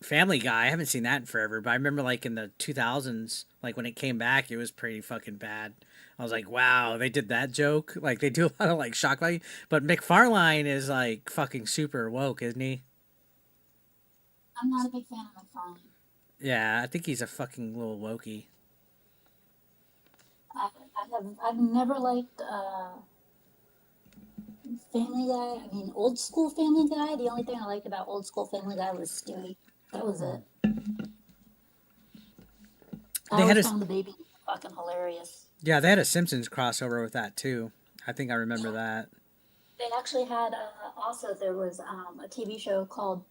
Family Guy. I haven't seen that in forever, but I remember like in the 2000s, like when it came back, it was pretty fucking bad. I was like, wow, they did that joke. Like they do a lot of like shock value, but McFarlane is like fucking super woke, isn't he? I'm not a big fan of McFarlane. Yeah, I think he's a fucking little wokey. I've never liked Family Guy. I mean, old school Family Guy. The only thing I liked about old school Family Guy was Stewie. That was it. I always found the baby fucking hilarious. Yeah, they had a Simpsons crossover with that too. I think I remember that. They actually had also there was a TV show called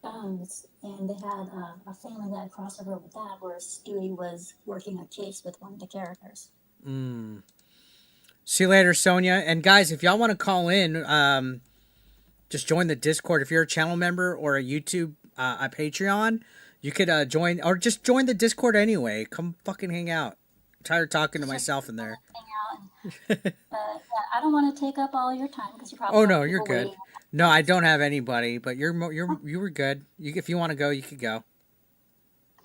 Bones, and they had a Family Guy crossover with that where Stewie was working a case with one of the characters. See you later, Sonia. And guys, if y'all want to call in, just join the Discord. If you're a channel member or a YouTube, a Patreon, you could join, or just join the Discord anyway. Come fucking hang out. I'm tired of talking to myself in there. Yeah, I don't want to take up all your time because you probably. Oh no, you're good. Waiting. No, I don't have anybody, but you were good. If you want to go, you could go.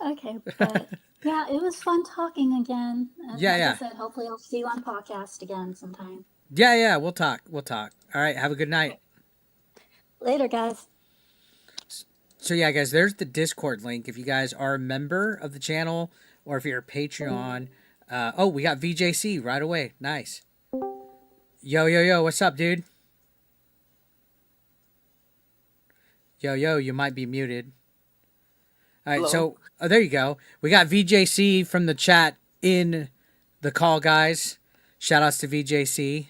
Okay, but yeah, it was fun talking again. And yeah, like I said, hopefully I'll see you on podcast again sometime. Yeah, we'll talk. All right, have a good night. Later, guys. So yeah, guys, there's the Discord link if you guys are a member of the channel or if you're a Patreon. Oh, we got VJC right away. Nice. Yo, what's up, dude? Yo, you might be muted. All right, Hello. So there you go. We got VJC from the chat in the call, guys. Shout outs to VJC.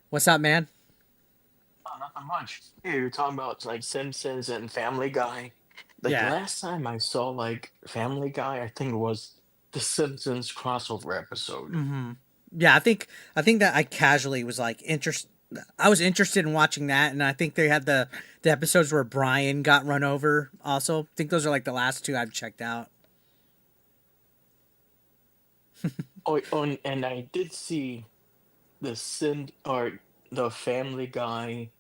What's up, man? Nothing much. Yeah, you're talking about like Simpsons and Family Guy. Like Yeah. last time I saw like Family Guy, I think it was the Simpsons crossover episode. Yeah, I think that I casually was like I was interested in watching that, and I think they had the episodes where Brian got run over. Also, I think those are like the last two I've checked out. And I did see the Family Guy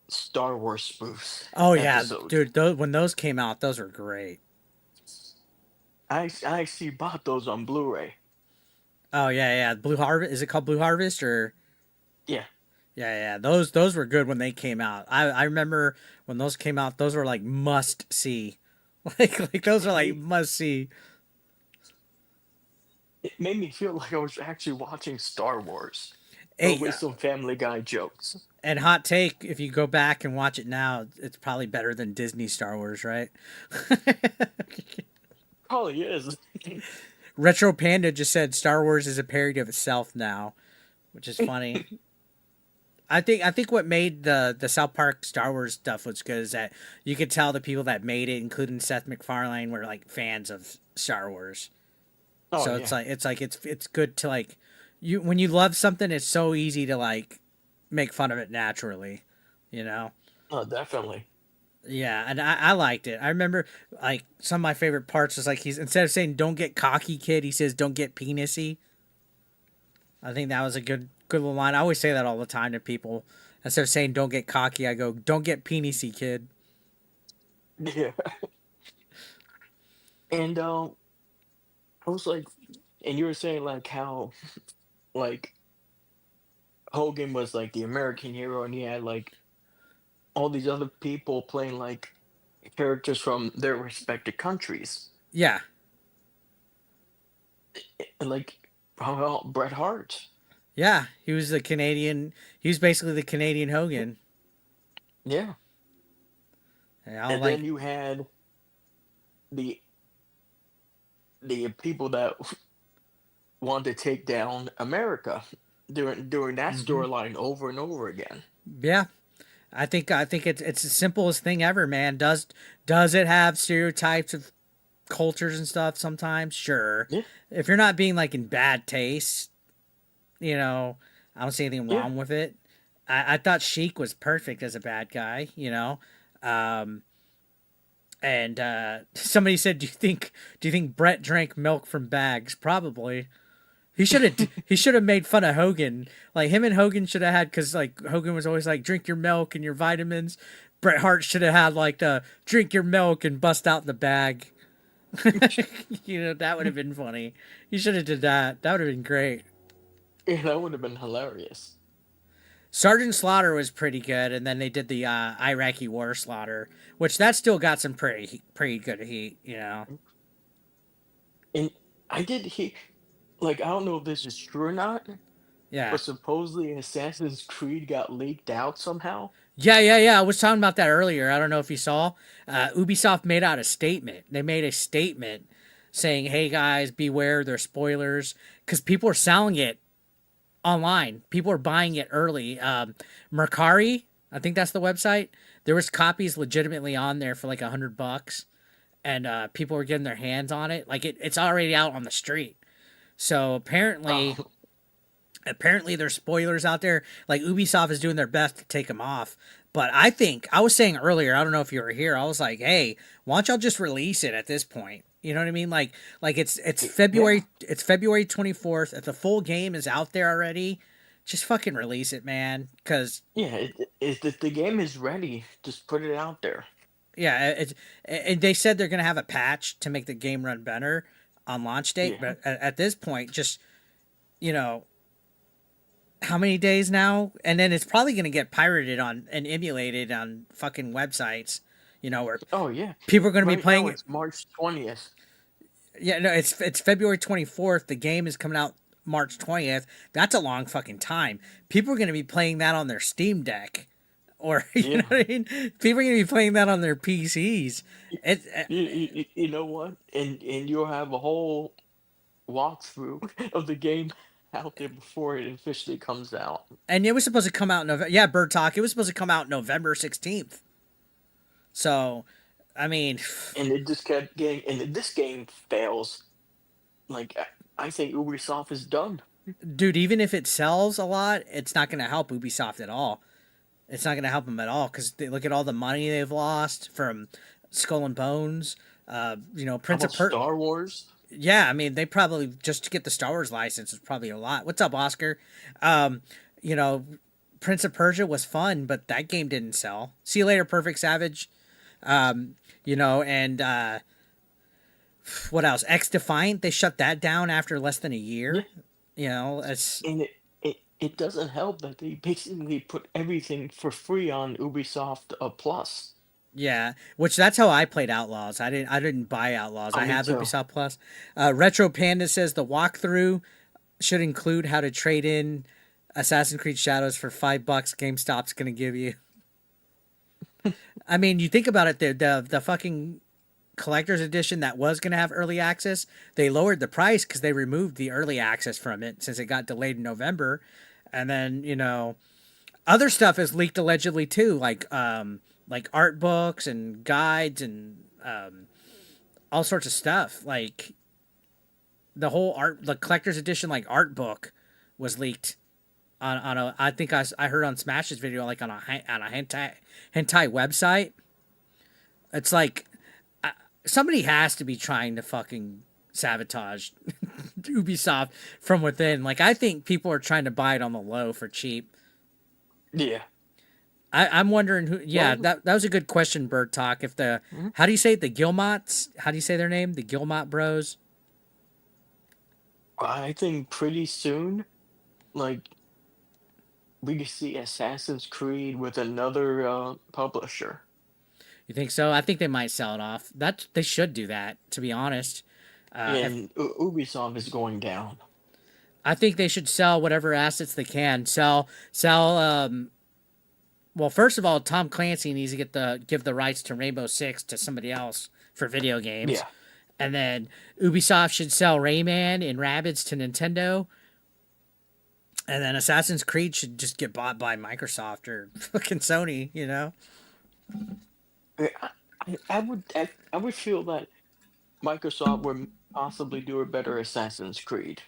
Star Wars spoofs. Oh yeah, episodes. dude, when those came out, those were great. I actually bought those on Blu-ray. Oh yeah, Blue Harvest. Is it called Blue Harvest or? Yeah. Yeah. Those were good when they came out. I remember when those came out. Those were like must see. Like those are like It, must see. it made me feel like I was actually watching Star Wars, but Hey, with some Family Guy jokes. and hot take, if you go back and watch it now, it's probably better than Disney Star Wars, right? Probably is. Retro Panda just said Star Wars is a parody of itself now, which is funny. I think what made the South Park Star Wars stuff was good is that you could tell the people that made it, including Seth MacFarlane, were like fans of Star Wars. Oh So yeah. it's good to like you when you love something, it's so easy to like make fun of it naturally, you know. Oh, definitely. Yeah, and I liked it. I remember like some of my favorite parts was like he's instead of saying "Don't get cocky, kid," he says "Don't get penisy." I think that was a good little line. I always say that all the time to people. Instead of saying "Don't get cocky," I go "Don't get penisy, kid." Yeah. And I was like, and you were saying like how like Hogan was like the American hero, and he had like all these other people playing like characters from their respective countries. Yeah, And like how about Bret Hart? yeah. He was the Canadian. He was basically the Canadian Hogan. Yeah. Yeah, I And then like. you had the the people that wanted to take down America during that Hmm. storyline over and over again. Yeah, I think it's the simplest thing ever, man. Does it have stereotypes of cultures and stuff sometimes? Sure. Yeah, If you're not being like in bad taste, you know, I don't see anything yeah. wrong with it. I thought Sheik was perfect as a bad guy, you know. Um, and somebody said, "Do you think Brett drank milk from bags?" Probably. He should have made fun of Hogan. Like him and Hogan should have had because like Hogan was always like drink your milk and your vitamins. Bret Hart should have had like the drink your milk and bust out the bag. That would have been funny. You should have did that. That would have been great. Yeah, that would have been hilarious. Sergeant Slaughter was pretty good, and then they did the Iraqi War Slaughter, which that still got some pretty good heat. And I did he like I don't know if this is true or not, Yeah. but supposedly Assassin's Creed got leaked out somehow. Yeah. I was talking about that earlier. I don't know if you saw. Ubisoft made out a statement. They made a statement saying, "Hey guys, beware, there's spoilers," because people are selling it online. People are buying it early. Mercari, I think that's the website. There was copies legitimately on there for like $100, and people were getting their hands on it. Like it's already out on the street. So apparently, Oh, apparently there's spoilers out there. Like Ubisoft is doing their best to take them off. But I think I was saying earlier, I don't know if you were here. I was like, hey, why don't y'all just release it at this point? You know what I mean? Like it's yeah. February 24th. If the full game is out there already, just fucking release it, man. Cause Yeah, if the game is ready, just put it out there. yeah, and they said they're gonna have a patch to make the game run better on launch date. Yeah. But at this point, just you know, how many days now? And then it's probably going to get pirated on and emulated on fucking websites, where Oh yeah. people are going to be Right now playing it. it's March 20th. Yeah, no, it's February 24th. The game is coming out March 20th. That's a long fucking time. People are going to be playing that on their Steam Deck. Or, you know Yeah. what I mean? People are going to be playing that on their PCs. It, You know what? And you'll have a whole walkthrough of the game out there before it officially comes out. and it was supposed to come out in November. Yeah, Bird Talk. It was supposed to come out November 16th. So, I mean, And it just kept getting. And if this game fails, like I think Ubisoft is done. dude, even if it sells a lot, it's not going to help Ubisoft at all. It's not going to help them at all because they look at all the money they've lost from Skull and Bones. How Prince about of Per. Star Wars? Yeah, I mean, they probably just to get the Star Wars license is probably a lot. What's up, Oscar? Um, you know, Prince of Persia was fun, but that game didn't sell. See you later, Perfect Savage. And what else? X Defiant. They shut that down after less than a Yeah. year. It's And it doesn't help that they basically put everything for free on Ubisoft Plus. Yeah, which that's how I played Outlaws. I didn't buy Outlaws. I Me have too. Ubisoft Plus. Retro Panda says the walkthrough should include how to trade in Assassin's Creed Shadows for $5 GameStop's gonna give you. I mean, you think about it, the fucking collector's edition that was gonna have early access, they lowered the price because they removed the early access from it since it got delayed in November, and then other stuff is leaked allegedly too, like art books and guides and all sorts of stuff. Like the collector's edition like art book was leaked on a I think I heard on Smash's video like on a hentai website. It's like somebody has to be trying to fucking sabotage Ubisoft from within. Like I think people are trying to buy it on the low for cheap. Yeah. I'm wondering who. Yeah, Well, that was a good question, Bird Talk. If the mhm. how do you say it? The Gilmots? How do you say their name? The Gilmot Bros. I think pretty soon, like we could see Assassin's Creed with another publisher. You think so? I think they might sell it off. That they should do that. To be honest, if And Ubisoft is going down. I think they should sell whatever assets they can sell. Well, first of all, Tom Clancy needs to give the rights to Rainbow Six to somebody else for video games, Yeah. and then Ubisoft should sell Rayman and Rabbids to Nintendo. And then Assassin's Creed should just get bought by Microsoft or fucking Sony, I would feel that Microsoft would possibly do a better Assassin's Creed.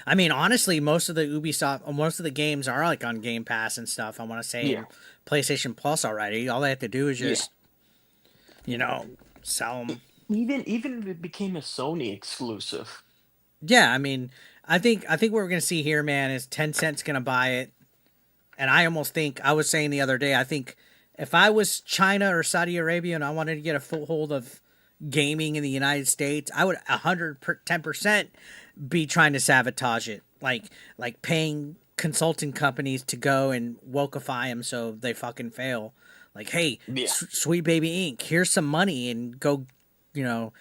I mean, honestly, most of the games are like on Game Pass and stuff. I want to say Yeah. in PlayStation Plus already. All they have to do is Yeah. just, sell them. Even if it became a Sony exclusive. Yeah, I mean, I think what we're gonna see here, man, is Tencent's gonna buy it, and I was saying the other day, I think if I was China or Saudi Arabia and I wanted to get a foothold of gaming in the United States, I would 110% be trying to sabotage it, like paying consulting companies to go and wokeify them so they fucking fail. Like, hey, Yeah. Sweet Baby Inc., here's some money and go, you know,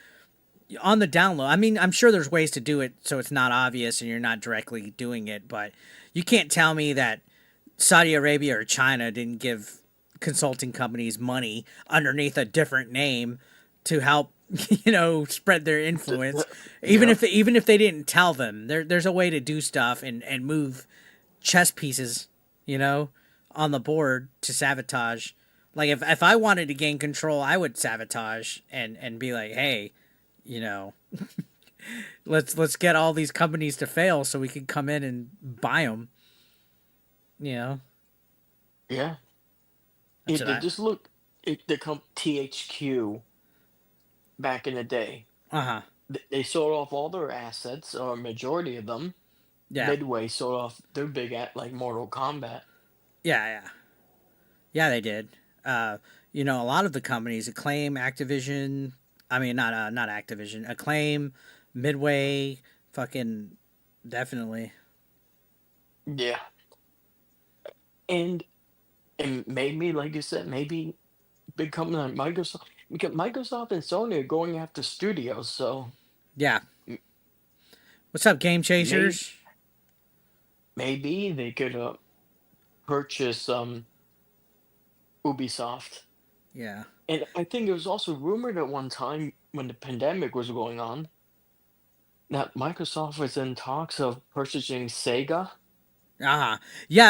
on the download. I mean, I'm sure there's ways to do it so it's not obvious and you're not directly doing it, but you can't tell me that Saudi Arabia or China didn't give consulting companies money underneath a different name to help spread their influence. Yeah. Even if they didn't tell them, there's a way to do stuff and move chess pieces, on the board to sabotage. Like if I wanted to gain control, I would sabotage and be like, hey, you know, let's get all these companies to fail so we can come in and buy them. Yeah. That's what I. Just look at the THQ back in the day. Uh huh. They sold off all their assets, or a majority of them. Yeah. Midway sold off their big at like Mortal Kombat. Yeah. Yeah. Yeah. They did. A lot of the companies, Acclaim, Activision. I mean, not Activision. Acclaim, Midway, fucking definitely. Yeah. And maybe, like you said, maybe big company like Microsoft, because Microsoft and Sony are going after studios, so Yeah. What's up, Game maybe Chasers? maybe they could purchase Ubisoft. Yeah. And I think it was also rumored at one time when the pandemic was going on that Microsoft was in talks of purchasing Sega. Yeah,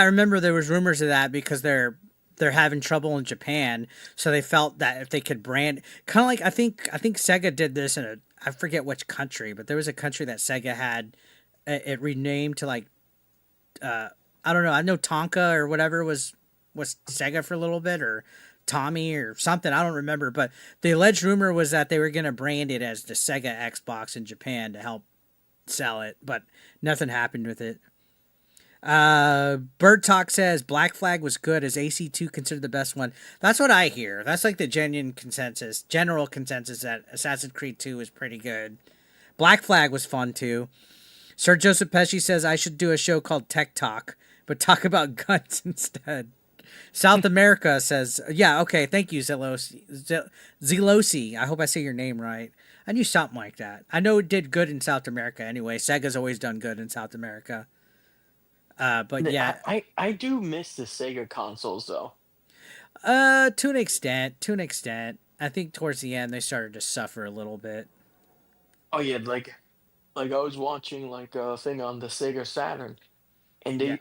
I remember there was rumors of that because they're having trouble in Japan, so they felt that if they could brand kind of like I think Sega did this I forget which country, but there was a country that Sega had it renamed to like I don't know, I know Tonka or whatever was Sega for a little bit or Tommy or something, I don't remember, but the alleged rumor was that they were going to brand it as the Sega Xbox in Japan to help sell it, but nothing happened with it. Bird Talk says Black Flag was good. Is AC2 considered the best one? That's what I hear. That's like the general consensus that Assassin's Creed 2 is pretty good. Black Flag was fun too. Sir Joseph Pesci says I should do a show called Tech Talk, but talk about guns instead. South America says, yeah, okay, thank you, Zelosi. Zelosi. I hope I say your name right. I knew something like that. I know it did good in South America anyway. Sega's always done good in South America. But yeah, I do miss the Sega consoles though. to an extent, I think towards the end they started to suffer a little bit. Oh yeah, like I was watching like a thing on the Sega Saturn, and Yeah.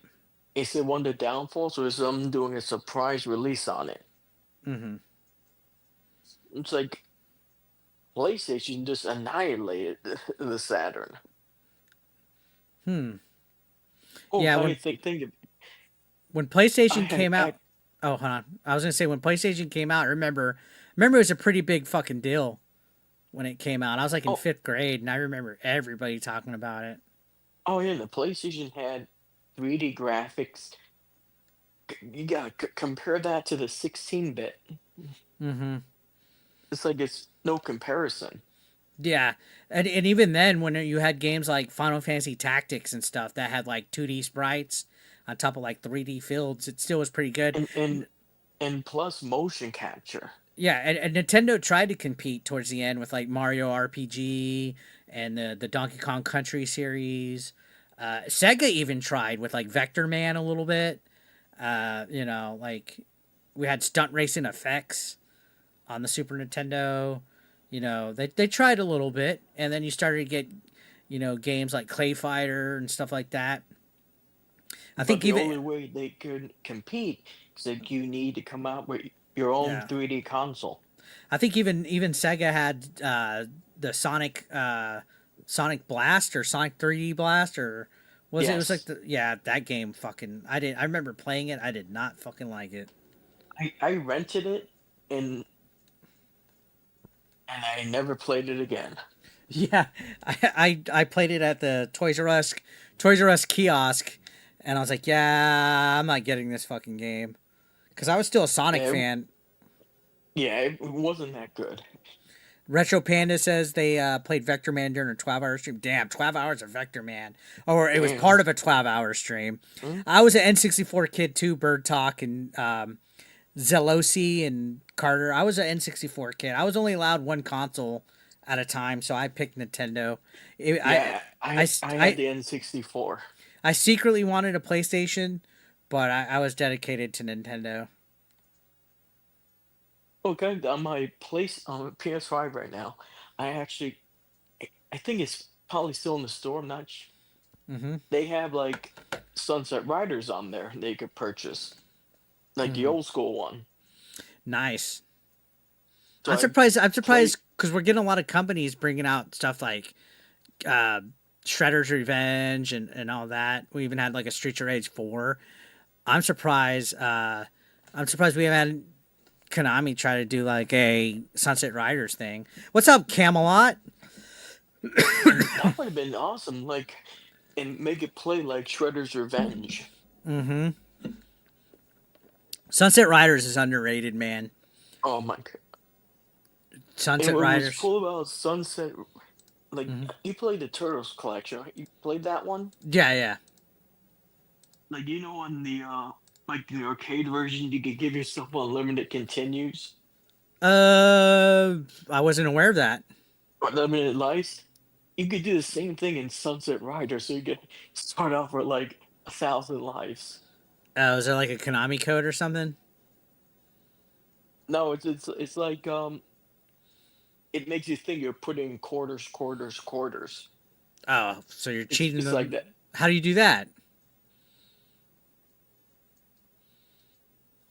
they said one of the downfalls was them doing a surprise release on it. Mm-hmm. It's like PlayStation just annihilated the Saturn. Hmm. Oh, Yeah, kind of think when I PlayStation had came out. Oh, hold on. I was gonna say when PlayStation came out. Remember it was a pretty big fucking deal when it came out. I was like in oh 5th grade, and I remember everybody talking about it. oh yeah, the PlayStation had 3D graphics. You gotta compare that to the 16-bit. Mm-hmm. It's like it's no comparison. Yeah, and even then, when you had games like Final Fantasy Tactics and stuff that had like 2D sprites on top of like 3D fields, it still was pretty good. And plus motion capture. Yeah, and Nintendo tried to compete towards the end with like Mario RPG and the Donkey Kong Country series. Sega even tried with like Vector Man a little bit. Like we had stunt racing effects on the Super Nintendo. They tried a little bit, and then you started to get, games like Clay Fighter and stuff like that. I But think the even only way they could compete is that you need to come out with your own yeah, 3D console. I think even Sega had the Sonic Blast or Sonic 3D Blast or was it? It was like Yes. that game fucking I remember playing it. I did not fucking like it. I rented it and I never played it again. Yeah, I played it at the Toys R Us kiosk, and I was like, yeah, I'm not getting this fucking game because I was still a Sonic Yeah, fan. it wasn't that good. Retro Panda says they played Vector Man during a 12-hour stream. Damn, 12 hours of Vector Man. Or it was Damn. part of a 12-hour stream. Hmm? I was an N64 kid too, Bird Talk and Zelosi and Carter. I was an N64 kid. I was only allowed one console at a time, so I picked Nintendo. It- Yeah, I, I I, had the N64. I secretly wanted a PlayStation, but I was dedicated to Nintendo. Okay, on my place on my PS5 right now, I think it's probably still in the store. I'm not. Mm-hmm. They have like Sunset Riders on there they could purchase, like the Mm-hmm. old school one. Nice. So I'm I surprised. I'm play. surprised because we're getting a lot of companies bringing out stuff like uh, Shredder's Revenge and all that. We even had like a Streets of Rage 4. I'm surprised. I'm surprised we haven't had Konami try to do like a Sunset Riders thing. What's up, Camelot? That would have been awesome. Like, and make it play like Shredder's Revenge. Mm-hmm. Sunset Riders is underrated, man. Oh my god! And Sunset what was Riders. cool about Sunset, like Hmm. you played the Turtles collection, right? You played that one? Yeah, yeah. Like in the like the arcade version, you could give yourself unlimited continues, I wasn't aware of that. unlimited lives. You could do the same thing in Sunset Riders, so you could start off with like 1,000 lives. Is there like a Konami code or something? No, it's like it makes you think you're putting quarters, quarters, quarters. Oh, so you're cheating It's like them. that. How do you do that? I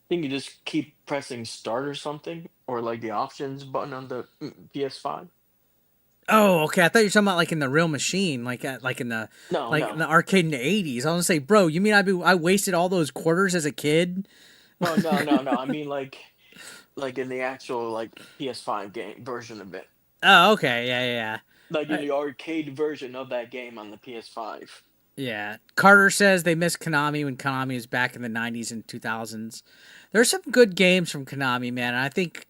think you just keep pressing start or something, or like the options button on the PS5. Oh, okay. I thought you were talking about like in the real machine, like in the No, no, arcade in the '80s. I was gonna say, bro, you mean I wasted all those quarters as a kid? no, no, no, no. I mean like in the actual like PS5 game version of it, Oh, okay. Yeah, yeah, like yeah. in the arcade version of that game on the PS5. Yeah. Carter says they miss Konami when Konami was back in the '90s and 2000s. There's some good games from Konami, man. And I think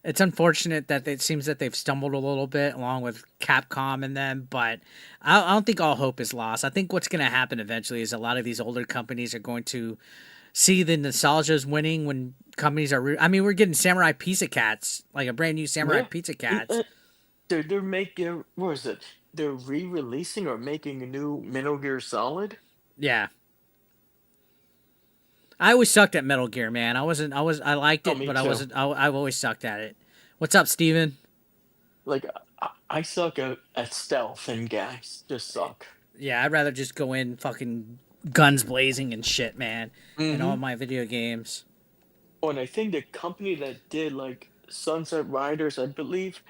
It's unfortunate that it seems that they've stumbled a little bit along with Capcom and them, but I don't think all hope is lost. I think what's going to happen eventually is a lot of these older companies are going to see the nostalgia's winning when companies are. I mean, we're getting Samurai Pizza Cats, like a brand new Samurai Yeah. Pizza Cats. They're making, what is it? They're re-releasing or making a new Metal Gear Solid. Yeah. I always sucked at Metal Gear, man. I liked Oh, it, me but I too. wasn't. I've always sucked at it. What's up, Steven? Like I suck at stealth, and guys just suck. Yeah, I'd rather just go in fucking guns blazing and shit, man, in all Mm-hmm. my video games. Oh, and I think the company that did like Sunset Riders, I believe,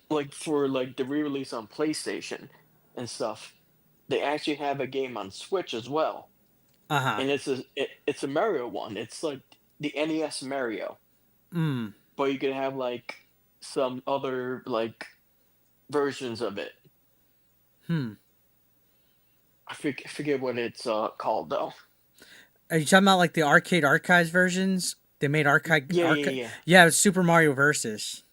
like for like the re-release on PlayStation and stuff, they actually have a game on Switch as well, Uh-huh. and it's a Mario one. It's like the NES Mario, Mm. but you can have like some other like versions of it. Hmm. I forget what it's called though. Are you talking about like the arcade archives versions? They made Yeah, yeah, arcade. yeah. Yeah, it's Super Mario Versus.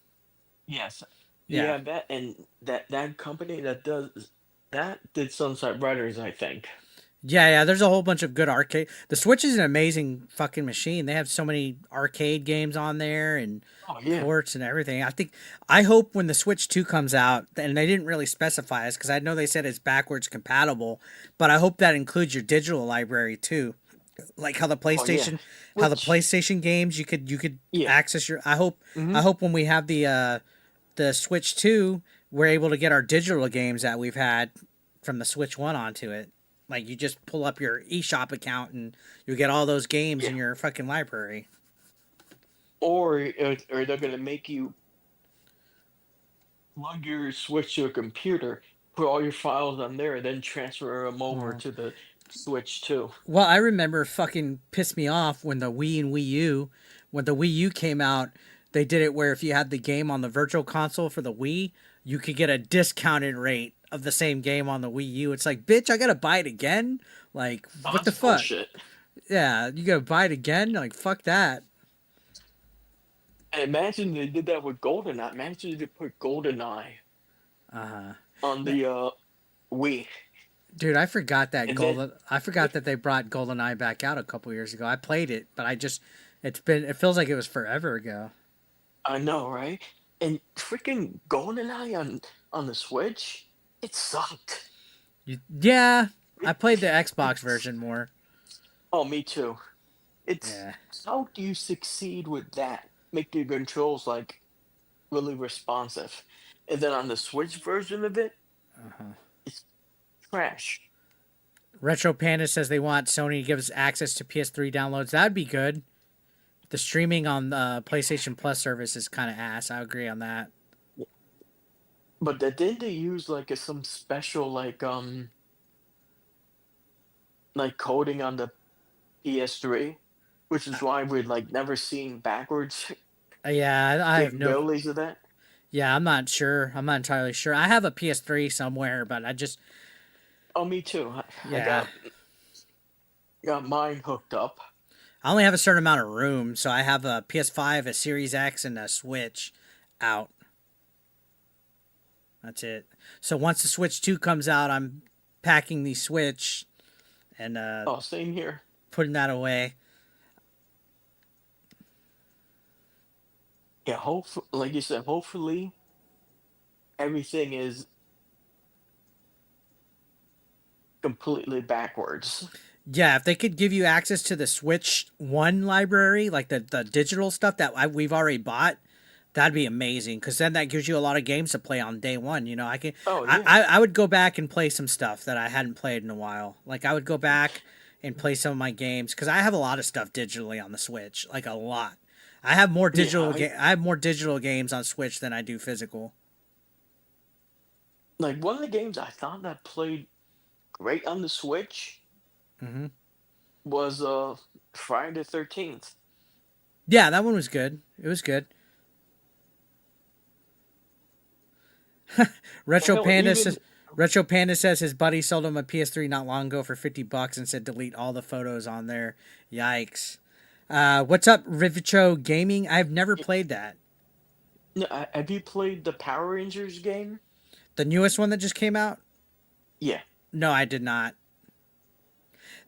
Yes. Yeah. Yeah, that and that company that does that did Sunset Riders, I think. Yeah. There's a whole bunch of good arcade. The Switch is an amazing fucking machine. They have so many arcade games on there and Oh yeah. ports and everything. I hope when the Switch 2 comes out, and they didn't really specify this because I know they said it's backwards compatible, but I hope that includes your digital library too. Like Oh yeah. how the Which PlayStation games you could yeah. access your. Hmm. I hope when we have the Switch 2, we're able to get our digital games that we've had from the Switch 1 onto it. Like you just pull up your eShop account and you get all those games Yeah. in your fucking library. Or they're gonna make you plug your Switch to a computer, put all your files on there, then transfer them over to the Switch too. Well, I remember fucking pissed me off when when the Wii U came out, they did it where if you had the game on the virtual console for the Wii, you could get a discounted rate of the same game on the Wii U. It's like, bitch, I gotta buy it again? Like, Oh, what the that's fuck? bullshit. Yeah, you gotta buy it again? Like, fuck that. And imagine they did that with GoldenEye. Imagine they put GoldenEye Uh-huh. on the Wii, Dude, and then I forgot that they brought GoldenEye back out a couple years ago. I played it, but it feels like it was forever ago. I know, right? And freaking GoldenEye on the Switch, it sucked. Yeah, I It, played the Xbox it's version more. oh, me too. It's Yeah. how do you succeed with that? Make the controls like really responsive, and then on the Switch version of it, Uh-huh. it's trash. Retro Panda says they want Sony to give us access to PS3 downloads. That'd be good. The streaming on the PlayStation Plus service is kind of ass. I agree on that. But didn't they use like some special like coding on the PS3, which is why we're like never seeing backwards Yeah, I have no. capabilities of that. Yeah, I'm not sure. I'm not entirely sure. I have a PS3 somewhere, but Oh, me too. I yeah, got mine hooked up. I only have a certain amount of room, so I have a PS5, a Series X, and a Switch out. That's it. So once the Switch 2 comes out, I'm packing the Switch and Oh, same here. putting that away. Yeah, like you said, hopefully everything is completely backwards. Yeah, if they could give you access to the Switch 1 library, like the digital stuff that we've already bought, that'd be amazing. Because then that gives you a lot of games to play on day one. You know, Oh yeah, I would go back and play some stuff that I hadn't played in a while. Like I would go back and play some of my games because I have a lot of stuff digitally on the Switch, like a lot. yeah. I I have more digital games on Switch than I do physical. like one of the games I thought that played great on the Switch Hmm. was Friday the 13th. Yeah, that one was good. It was good. Retro Hell, Panda even says Retro Panda says his buddy sold him a PS3 not long ago for $50 and said delete all the photos on there. Yikes. What's up, Rivicho Gaming? I've never played that. No, have you played the Power Rangers game? The newest one that just came out? Yeah, No, I did not.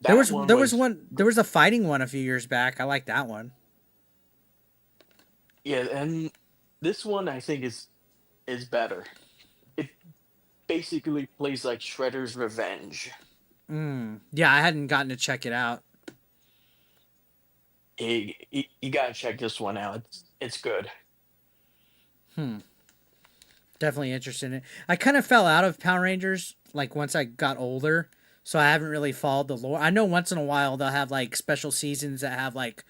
There that was one there was was one there was a fighting one a few years back. I like that one. yeah, and this one I think is better. It basically plays like Shredder's Revenge. Yeah, I hadn't gotten to check it out. You gotta check this one out. It's good. Definitely interested in it. I kind of fell out of Power Rangers like once I got older, so I haven't really followed the lore. I know once in a while they'll have like special seasons that have like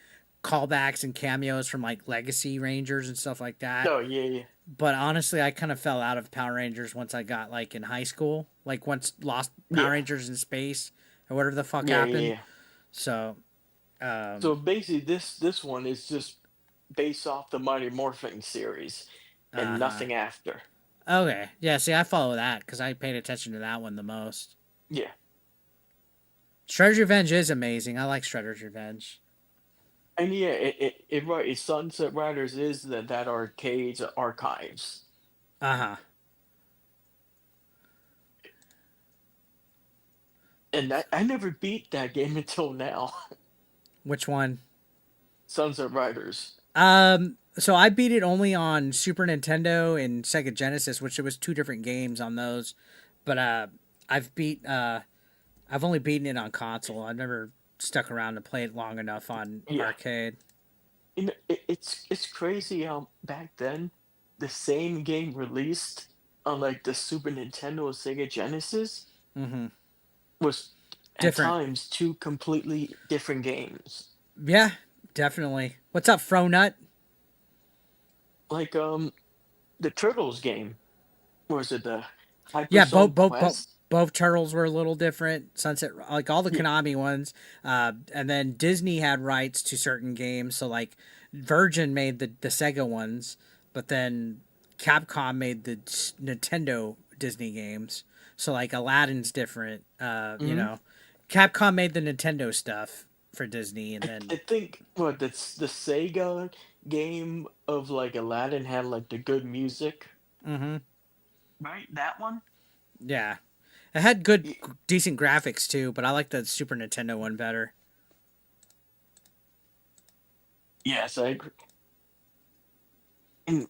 callbacks and cameos from like Legacy Rangers and stuff like that. Oh yeah, yeah, But honestly, I kind of fell out of Power Rangers once I got like in high school. Like once Lost Power yeah, Rangers in Space or whatever the fuck yeah, yeah, happened. yeah. So, So basically, this one is just based off the Mighty Morphin series and uh huh. nothing after. Okay, yeah. See, I follow that because I paid attention to that one the most. Yeah, Shredder's Revenge is amazing. I like Shredder's Revenge. and yeah, Sunset Riders is that arcade's archives, Uh huh. and I never beat that game until now. Which one? Sunset Riders. So I beat it only on Super Nintendo and Sega Genesis, which it was two different games on those. But I've beat I've only beaten it on console. I've never stuck around to play it long enough on Yeah, arcade. it's crazy how back then the same game released on like the Super Nintendo or Sega Genesis Mm-hmm. was at Different. times two completely different games. Yeah, definitely. What's up, Fronut? Like the Turtles game. Or was it the Yeah, Hyperzone Quest? both turtles were a little different. Sunset, like all the Yeah. Konami ones, and then Disney had rights to certain games. So like Virgin made the Sega ones, but then Capcom made the Nintendo Disney games. So like Aladdin's different. Hmm. Capcom made the Nintendo stuff for Disney, and I then think what that's the Sega game of like Aladdin had like the good music. hmm Right? That one? yeah, it had good, Y- decent graphics too. But I like the Super Nintendo one better. Yes, I agree. And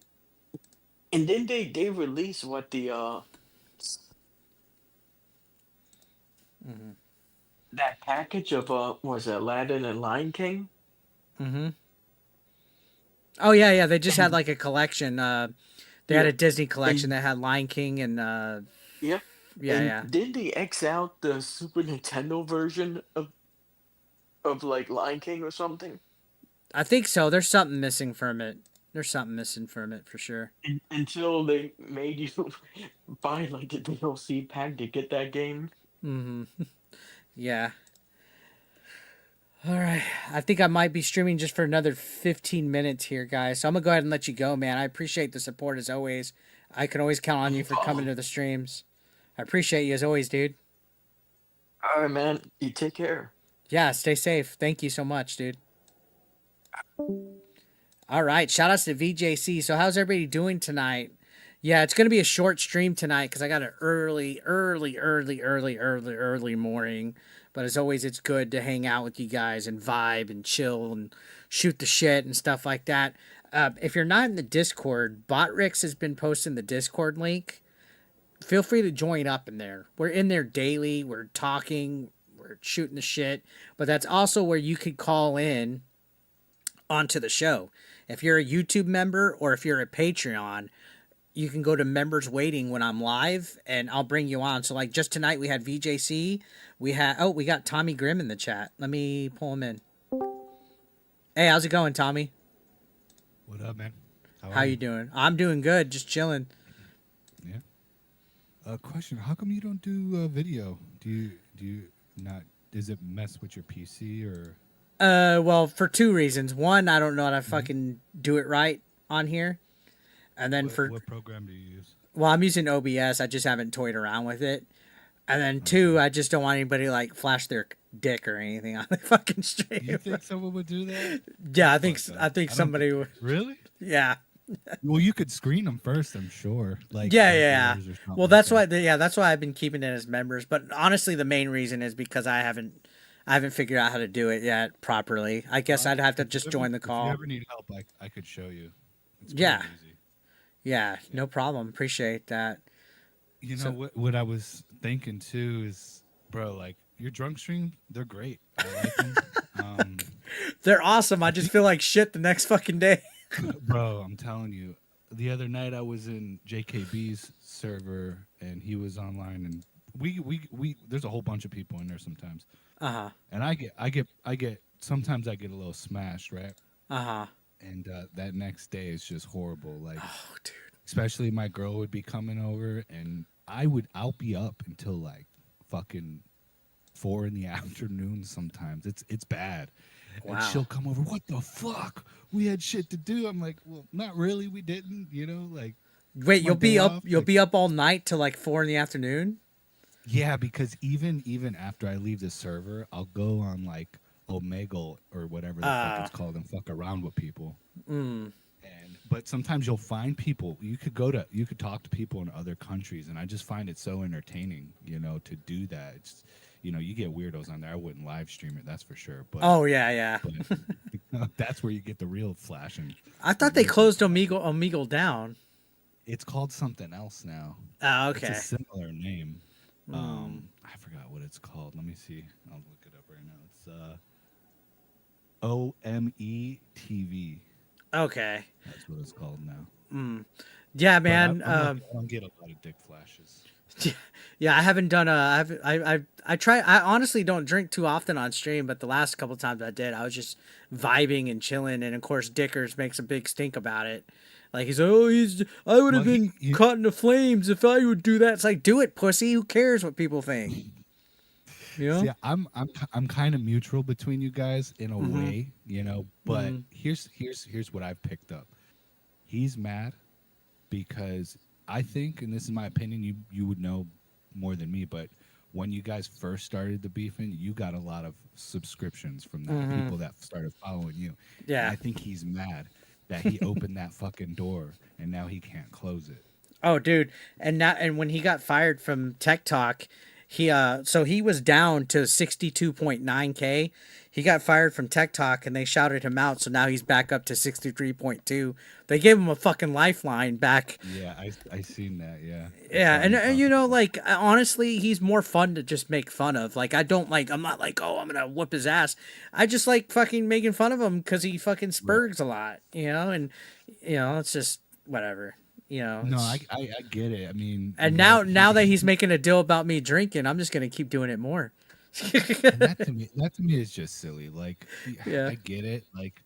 and then they released what the hmm that package of was it Aladdin and Lion King? hmm Oh yeah, yeah. They just had And like a collection. They had yeah, a Disney collection and that had Lion King and yeah, yeah, and yeah. did they X out the Super Nintendo version of like Lion King or something? I think so. There's something missing from it. There's something missing from it for sure. Until they made you buy like a DLC pack to get that game. hmm Yeah. All right. I think I might be streaming just for another 15 minutes here, guys. So I'm gonna go ahead and let you go, man. I appreciate the support as always. I can always count on you No for coming problem. to the streams. I appreciate you as always, dude. All right, man. You take care. Yeah, stay safe. Thank you so much, dude. All right. Shout outs to VJC. So how's everybody doing tonight? Yeah, it's gonna be a short stream tonight because I got an early morning. But as always, it's good to hang out with you guys and vibe and chill and shoot the shit and stuff like that. If you're not in the Discord, Botrix has been posting the Discord link. Feel free to join up in there. We're in there daily. We're talking. We're shooting the shit. But that's also where you could call in onto the show. If you're a YouTube member or if you're a Patreon, you can go to members waiting when I'm live and I'll bring you on. So like just tonight we had VJC. We got Tommy Grimm in the chat. Let me pull him in. Hey, how's it going, Tommy? What up, man? How How are you you? doing? I'm doing good, just chilling. Yeah. Question: how come you don't do video? Do you not? Does it mess with your PC or? Well, for two reasons. One, I don't know how to Mhm. fucking do it right on here. And then What program do you use? well, I'm using OBS. I just haven't toyed around with it. And then two, Okay. I just don't want anybody to like flash their dick or anything on the fucking stream. You think someone would do that? Yeah, That's fucked I up. think I don't somebody think. would. Really? Yeah. Well, you could screen them first, I'm sure. Like Yeah, regulars yeah. or something Well, like that's why. that. Yeah, that's why I've been keeping it as members. But honestly, the main reason is because I haven't figured out how to do it yet properly. I guess I'd have to just join the If you call. ever need help, I could show you. It's pretty Yeah, easy. yeah, Yeah. no problem. Appreciate that. You know So what I was thinking too is, bro, like your drunk stream, they're great. I like them. Um, they're awesome. I I just think, feel like shit the next fucking day. bro, I'm telling you, the other night I was in JKB's server and he was online, and we there's a whole bunch of people in there sometimes, Uh huh. and I get sometimes I get a little smashed, right? Uh huh. And that next day is just horrible. Like, Oh, dude. especially my girl would be coming over, and I'll be up until like fucking 4 in the afternoon sometimes. It's bad. And Wow. she'll come over, what the fuck? We had shit to do. I'm like, well, not really, we didn't, like Wait, it's my day off. you'll Like, be up all night till like 4 in the afternoon? yeah, because even after I leave the server, I'll go on like Omegle or whatever the fuck Uh, it's called and fuck around with people. mm, But sometimes you'll find people, you could talk to people in other countries, and I just find it so entertaining, to do that. It's, you get weirdos on there. I wouldn't live stream it, that's for sure. But oh, yeah, yeah. that's where you get the real flashing. I thought they closed Omegle down. It's called something else now. Oh, It's okay. a similar name. Mm. I forgot what it's called. Let me see. I'll look it up right now. It's OME TV. Okay. That's what it's called now. Mm. Yeah, But man. I don't get a lot of dick flashes. Yeah, I haven't done I try. I honestly don't drink too often on stream, but the last couple times I did, I was just vibing and chilling, and of course Dickers makes a big stink about it. Like he's like, oh, I would have Well, been caught in the flames if I would do that. It's like, do it, pussy. Who cares what people think? You know? See, I'm kind of neutral between you guys in a Mhm. way, But Mhm. here's what I've picked up. He's mad because I think, and this is my opinion, you would know more than me, but when you guys first started the beefing, you got a lot of subscriptions from that, Mhm. people that started following you. And Yeah. I think he's mad that he opened that fucking door and now he can't close it. Oh, dude, and when he got fired from Tech Talk, so he was down to 62.9K. He got fired from Tech Talk and they shouted him out, so now he's back up to 63.2. They gave him a fucking lifeline back. Yeah, I seen that. Yeah. I Yeah, saw him talking. like honestly, he's more fun to just make fun of. Like I'm not like, oh, I'm gonna whoop his ass. I just like fucking making fun of him because he fucking Right. spurgs a lot, and it's just whatever, No, it's- I get it. I mean, And now that he's making a deal about me drinking, I'm just gonna keep doing it more. and that to me is just silly. Like, Yeah. I get it. Like,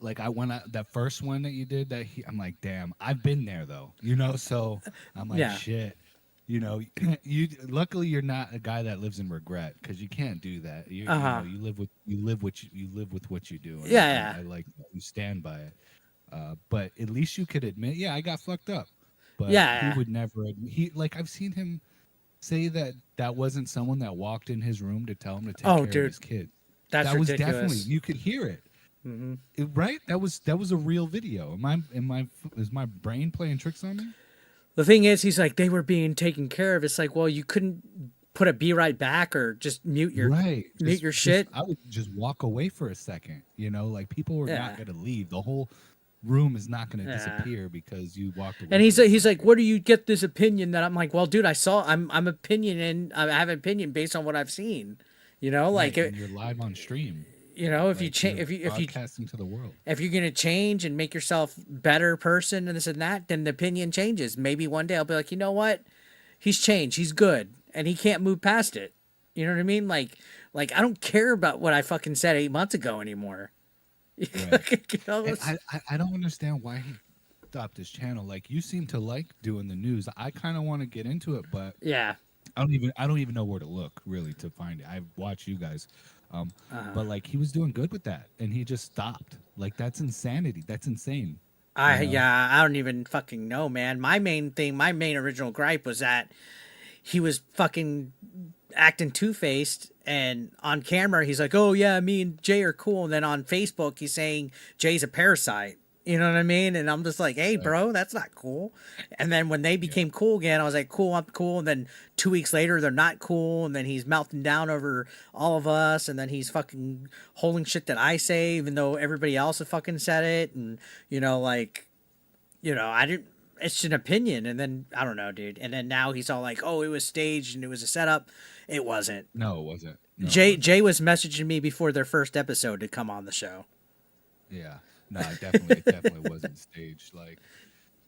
like that first one that you did, I'm like, damn, I've been there though. So I'm like, Yeah. shit. You luckily you're not a guy that lives in regret, because you can't do that. Uh-huh. You live with what you do. And Yeah, yeah. I like that. You stand by it. But at least you could admit, yeah, I got fucked up. But Yeah. he would never. I've seen him say that wasn't someone that walked in his room to tell him to take Oh, care dude, of his kid. That's That was ridiculous. definitely, you could hear it. Hmm. Right? That was a real video. Is my brain playing tricks on me? The thing is, he's like, they were being taken care of. It's like, well, you couldn't put a be right back or just mute your Right. mute your shit. I would just walk away for a second. Like people were Yeah. not going to leave. The whole room is not going to Yeah. disappear because you walked away. And he's for a like, second. where do you get this opinion that I'm like, well, dude, I'm opinion and I have an opinion based on what I've seen. Like, Right, and you're live on stream. if you Like, change, you're if you broadcasting to the world. if you're gonna change and make yourself better person and this and that, then the opinion changes. Maybe one day I'll be like, you know what? He's changed. He's good, and he can't move past it. You know what I mean? Like I don't care about what I fucking said 8 months ago anymore. Right. And It's- I don't understand why he stopped his channel. Like, you seem to like doing the news. I kind of want to get into it, but yeah. I don't even know where to look really to find it. I watch you guys, Uh-huh. but like he was doing good with that, and he just stopped. Like, that's insanity. That's insane. I don't even fucking know, man. My main original gripe was that he was fucking acting two-faced, and on camera he's like, oh yeah, me and Jay are cool, and then on Facebook he's saying Jay's a parasite. You know what I mean? And I'm just like, hey, bro, that's not cool. And then when they became cool again, I was like, cool, I'm cool. And then 2 weeks later, they're not cool. And then he's melting down over all of us. And then he's fucking holding shit that I say, even though everybody else had fucking said it. And, like, I didn't, it's an opinion. And then, I don't know, dude. And then now he's all like, oh, it was staged and it was a setup. It wasn't. No, it wasn't. No, Jay was messaging me before their first episode to come on the show. Yeah. No, it definitely wasn't staged. Like,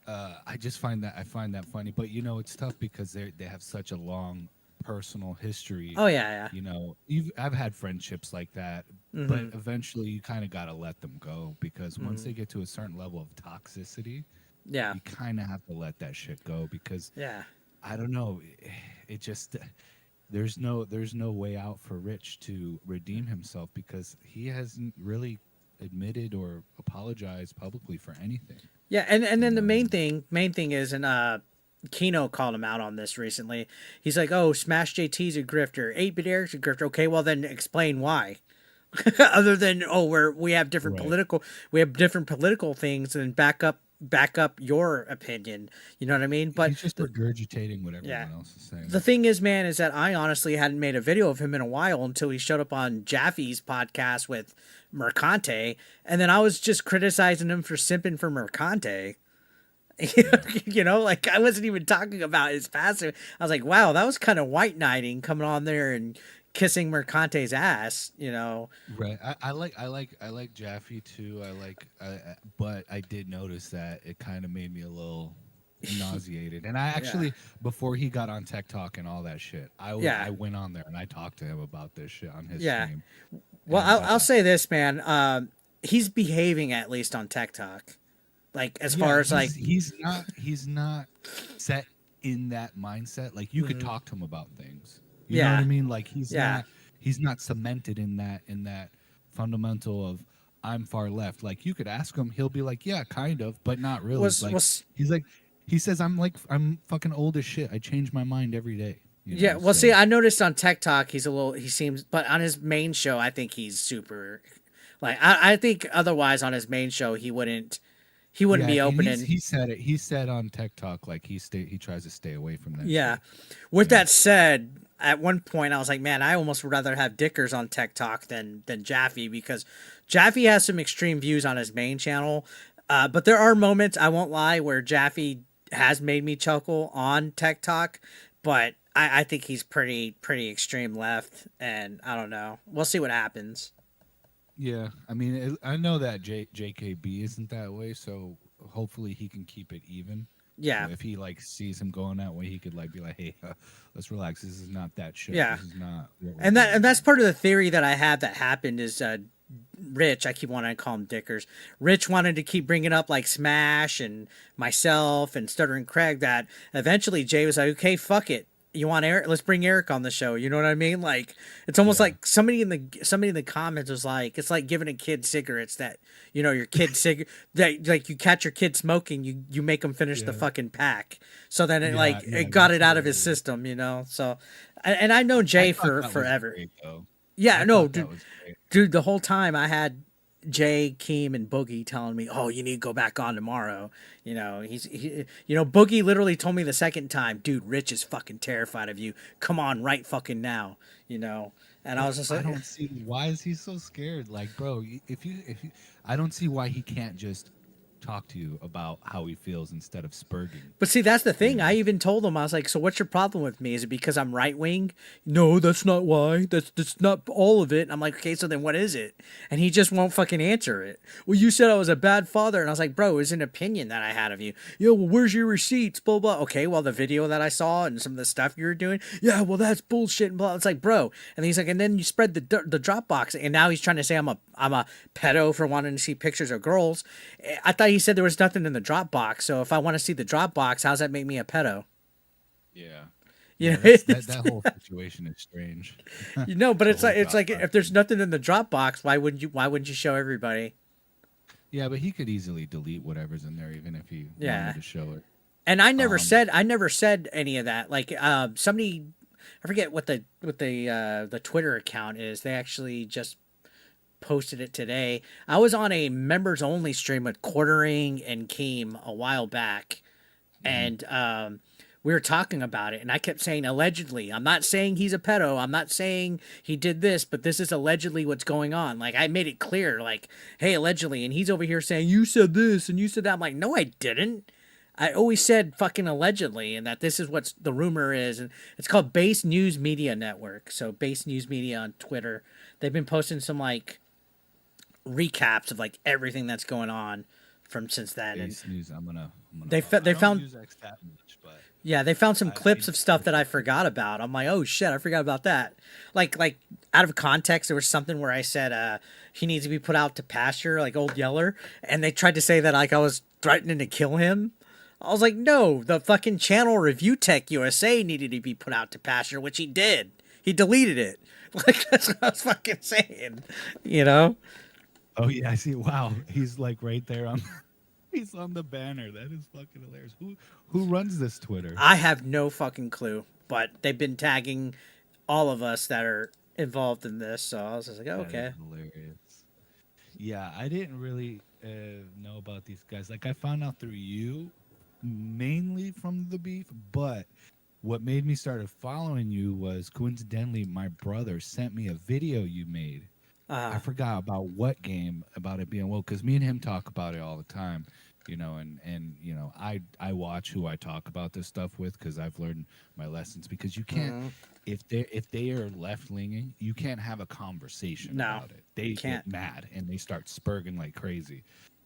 I find that funny. But it's tough because they have such a long personal history. Oh yeah. I've had friendships like that, but eventually you kind of got to let them go because once they get to a certain level of toxicity, you kind of have to let that shit go because I don't know, it just there's no way out for Rich to redeem himself because he hasn't really admitted or apologized publicly for anything. Yeah, and then the main thing is, and Kino called him out on this recently. He's like, "Oh, Smash JT's a grifter, 8-Bit Eric's a grifter." Okay, well then explain why. Other than we have different political things and back up your opinion. You know what I mean? But he's just regurgitating what everyone else is saying. The thing is, man, is that I honestly hadn't made a video of him in a while until he showed up on Jaffe's podcast with Mercante, and then I was just criticizing him for simping for Mercante. Like I wasn't even talking about his passive. I was like, wow, that was kind of white knighting coming on there and kissing Mercante's ass. Right. I like Jaffe too. But I did notice that it kind of made me a little nauseated. And I actually, before he got on Tech Talk and all that shit, I went on there and I talked to him about this shit on his stream. Well, I'll say this, man. He's behaving at least on Tech Talk. Like as far as like he's not set in that mindset. Like you could talk to him about things. You know what I mean? Like he's not cemented in that fundamental of I'm far left. Like you could ask him, he'll be like, yeah, kind of, but not really. He says I'm fucking old as shit. I change my mind every day. See, I noticed on Tech Talk he seems, but on his main show, I think he's super. Like I think otherwise on his main show he wouldn't be opening. He said it. He said on Tech Talk like he tries to stay away from that. Yeah. With that said, at one point I was like, man, I almost would rather have Dickers on Tech Talk than Jaffe because Jaffe has some extreme views on his main channel. But there are moments, I won't lie, where Jaffe has made me chuckle on Tech Talk, but I think he's pretty extreme left, and I don't know. We'll see what happens. Yeah, I mean, I know that JKB isn't that way, so hopefully he can keep it even. Yeah. So if he like sees him going that way, he could like be like, "Hey, let's relax. This is not that shit. Yeah. This is not." And that's part of the theory that I had that happened is Rich. I keep wanting to call him Dickers. Rich wanted to keep bringing up like Smash and myself and Stuttering Craig. That eventually Jay was like, "Okay, fuck it. You want Eric? Let's bring Eric on the show." You know what I mean? Like it's almost like somebody in the comments was like, it's like giving a kid cigarettes that your kid that like you catch your kid smoking, you make him finish the fucking pack. So then it got it out of his system, So and I know Jay for forever. Great, yeah, no, dude, the whole time I had Jay, Keem, and Boogie telling me, "Oh, you need to go back on tomorrow." Boogie literally told me the second time, "Dude, Rich is fucking terrified of you. Come on, right fucking now." And I was just like, I don't see why is he so scared. Like, bro, if you, I don't see why he can't just talk to you about how he feels instead of spurging. But see, that's the thing. I even told him, I was like, so what's your problem with me? Is it because I'm right wing? No, that's not why. That's not all of it. And I'm like, okay, so then what is it? And he just won't fucking answer it. Well, you said I was a bad father. And I was like, bro, it's an opinion that I had of you. Well, where's your receipts? Blah, blah. Okay, well, the video that I saw and some of the stuff you were doing. Yeah, well, that's bullshit. And blah. It's like, bro. And he's like, and then you spread the Dropbox. And now he's trying to say I'm a pedo for wanting to see pictures of girls. I thought he said there was nothing in the Dropbox. So if I want to see the Dropbox, how's that make me a pedo? Yeah. That whole situation is strange. But it's like if there's nothing in the Dropbox, why wouldn't you show everybody? Yeah, but he could easily delete whatever's in there, even if he wanted to show it. And I never said any of that. Like somebody, I forget what the Twitter account is. They actually just posted it today. I was on a members only stream with Quartering and Keem a while back, and we were talking about it, and I kept saying allegedly. I'm not saying he's a pedo. I'm not saying he did this, but this is allegedly what's going on. Like, I made it clear, like, hey, allegedly, and he's over here saying you said this and you said that. I'm like, no, I didn't. I always said fucking allegedly, and that this is what the rumor is. And it's called Base News Media Network. So Base News Media on Twitter. They've been posting some like recaps of like everything that's going on from since then. Base News. I'm gonna they I don't found use XChat much, but yeah, they found some I clips of stuff that I forgot about. I'm like, oh shit, I forgot about that. Like out of context, there was something where I said he needs to be put out to pasture, like Old Yeller, and they tried to say that like I was threatening to kill him. I was like, no, the fucking channel Review Tech USA needed to be put out to pasture, which he did. He deleted it. Like, that's what I was fucking saying, you know? oh yeah, I see. Wow, he's like right there on. He's on the banner. That is fucking hilarious. Who runs this Twitter? I have no fucking clue, but they've been tagging all of us that are involved in this, so I was just like, oh, That okay. is hilarious. Yeah, I didn't really know about these guys. Like, I found out through you, mainly from the beef, but what made me started following you was coincidentally my brother sent me a video you made. I forgot about what game, about it being woke, because me and him talk about it all the time, you know, and you know, I watch who I talk about this stuff with because I've learned my lessons. Because you can't, if they are left leaning, you can't have a conversation about it. They can't. get mad and they start spurging like crazy.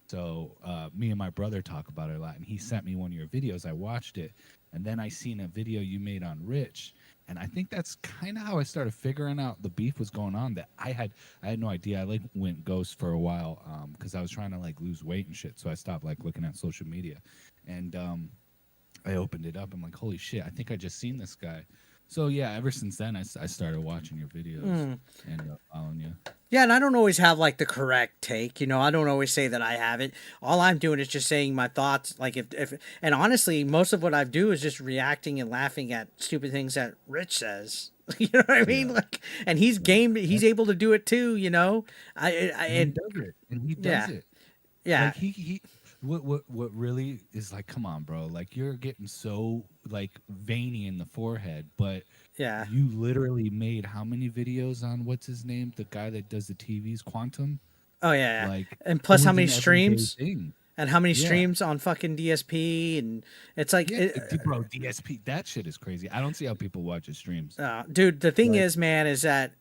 So me and my brother talk about it a lot, and he sent me one of your videos. I watched it, and then I seen a video you made on Rich. And I think that's kind of how I started figuring out the beef was going on. That I had no idea. I like went ghost for a while because I was trying to like lose weight and shit. So I stopped like looking at social media, and I opened it up. I'm like, holy shit! I think I just seen this guy. So yeah, ever since then I started watching your videos and following you. Yeah, and I don't always have like the correct take, you know. I don't always say that I have it. All I'm doing is just saying my thoughts. Like if and honestly, most of what I do is just reacting and laughing at stupid things that Rich says. You know what I mean? Yeah. Like, and he's game. He's able to do it too. You know. And he does it. And he does it. Yeah. Like he what really is like, come on, bro. Like you're getting so like veiny in the forehead, but Yeah. you literally made how many videos on what's his name? The guy that does the TVs, Quantum? Oh yeah. Like, and plus it how was many an everyday streams? thing. And how many Yeah. streams on fucking DSP? And it's like, Yeah, bro, DSP, that shit is crazy. I don't see how people watch his streams. dude, the thing Like- is, man, is that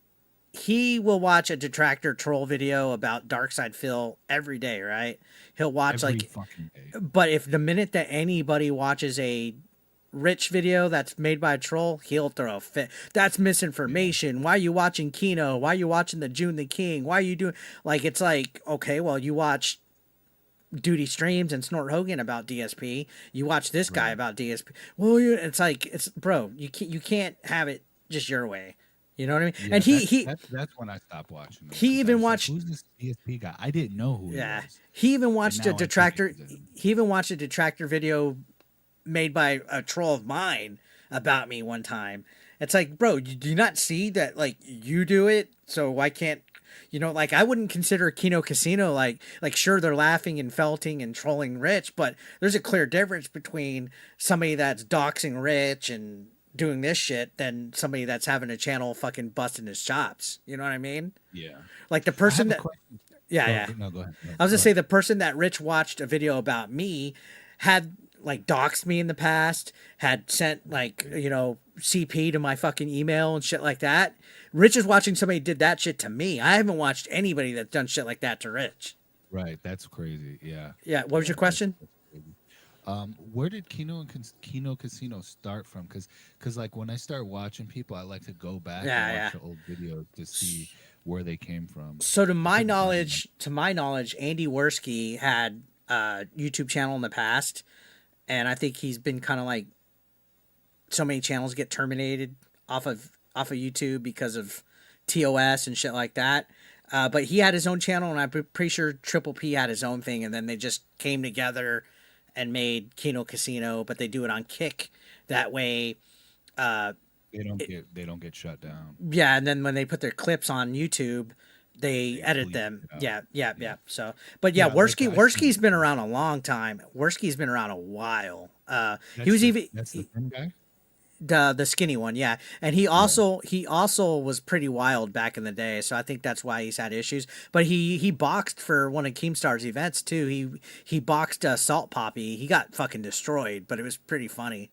he will watch a detractor troll video about Darkside Phil every day, right? He'll watch Every like, fucking day. but if the minute that anybody watches a Rich video that's made by a troll, he'll throw a fit. That's misinformation. Why are you watching Kino? Why are you watching the June the King? Why are you doing like, it's like, okay, well, you watch Duty Streams and Snort Hogan about DSP. You watch this guy about DSP. Well, it's like, it's bro, you can't have it just your way. You know what I mean? Yeah, and that's when I stopped watching him, he 'cause I even was like, watched- who's this DSP guy? I didn't know who he was. he even watched now a I think detractor. it's him. He even watched a detractor video made by a troll of mine about me one time. It's like, bro, you do not see that like you do it, so why can't you know? Like, I wouldn't consider Kino Casino like sure, they're laughing and felting and trolling Rich, but there's a clear difference between somebody that's doxing Rich and doing this shit than somebody that's having a channel fucking busting his chops. You know what I mean? Yeah. Like the I have person a that question. yeah. No, go ahead. No, I was go gonna say the person that Rich watched a video about me had like doxed me in the past, had sent like, you know, CP to my fucking email and shit like that. Rich is watching somebody did that shit to me. I haven't watched anybody that's done shit like that to Rich. Right, that's crazy. Yeah. Yeah. What was your question? That's crazy. Where did Kino Casino start from? Because like when I start watching people, I like to go back and watch the old videos to see where they came from. So to my knowledge, Andy Worski had a YouTube channel in the past, and I think he's been kind of like so many channels get terminated off of YouTube because of TOS and shit like that. But he had his own channel, and I'm pretty sure Triple P had his own thing, and then they just came together and made Kino Casino, but they do it on Kick. That way, They don't get shut down. yeah, and then when they put their clips on YouTube, they edit bleep them. it out. Yeah. So, but yeah, Yeah, like, Worski's been around a long time. Worski's been around a while. He was That's the thin guy. the skinny one, yeah. And he also was pretty wild back in the day, so I think that's why he's had issues. But he boxed for one of Keemstar's events too. He boxed Salt Poppy. He got fucking destroyed, but it was pretty funny.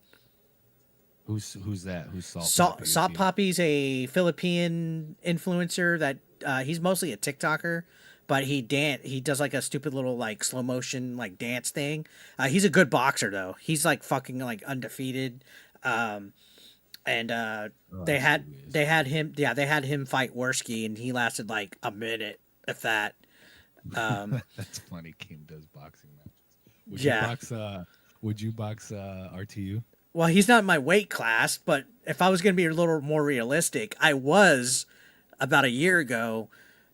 Who's that? Who's Salt? Poppy? Salt Poppy's a Philippine influencer that he's mostly a TikToker, but he does like a stupid little like slow motion like dance thing. He's a good boxer though. He's like fucking like undefeated. And they had him fight Worski, and he lasted like a minute, if that. That's funny. Kim does boxing matches. Would you box RTU? Well, he's not in my weight class, but if I was going to be a little more realistic, I was about a year ago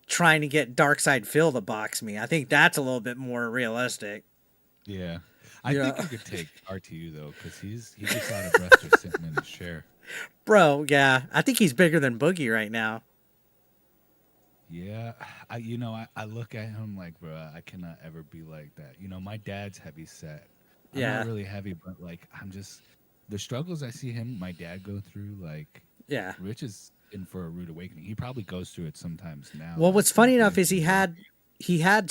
trying to get Darkside Phil to box me. I think that's a little bit more realistic. Yeah. I think you could take RTU though, because he gets out of breath just sitting in his chair. Bro, yeah. I think he's bigger than Boogie right now. Yeah. I look at him like, bro, I cannot ever be like that. My dad's heavy set. I'm not really heavy, but like I'm just the struggles I see my dad go through, like Rich is in for a rude awakening. He probably goes through it sometimes now. Well, what's funny enough is he had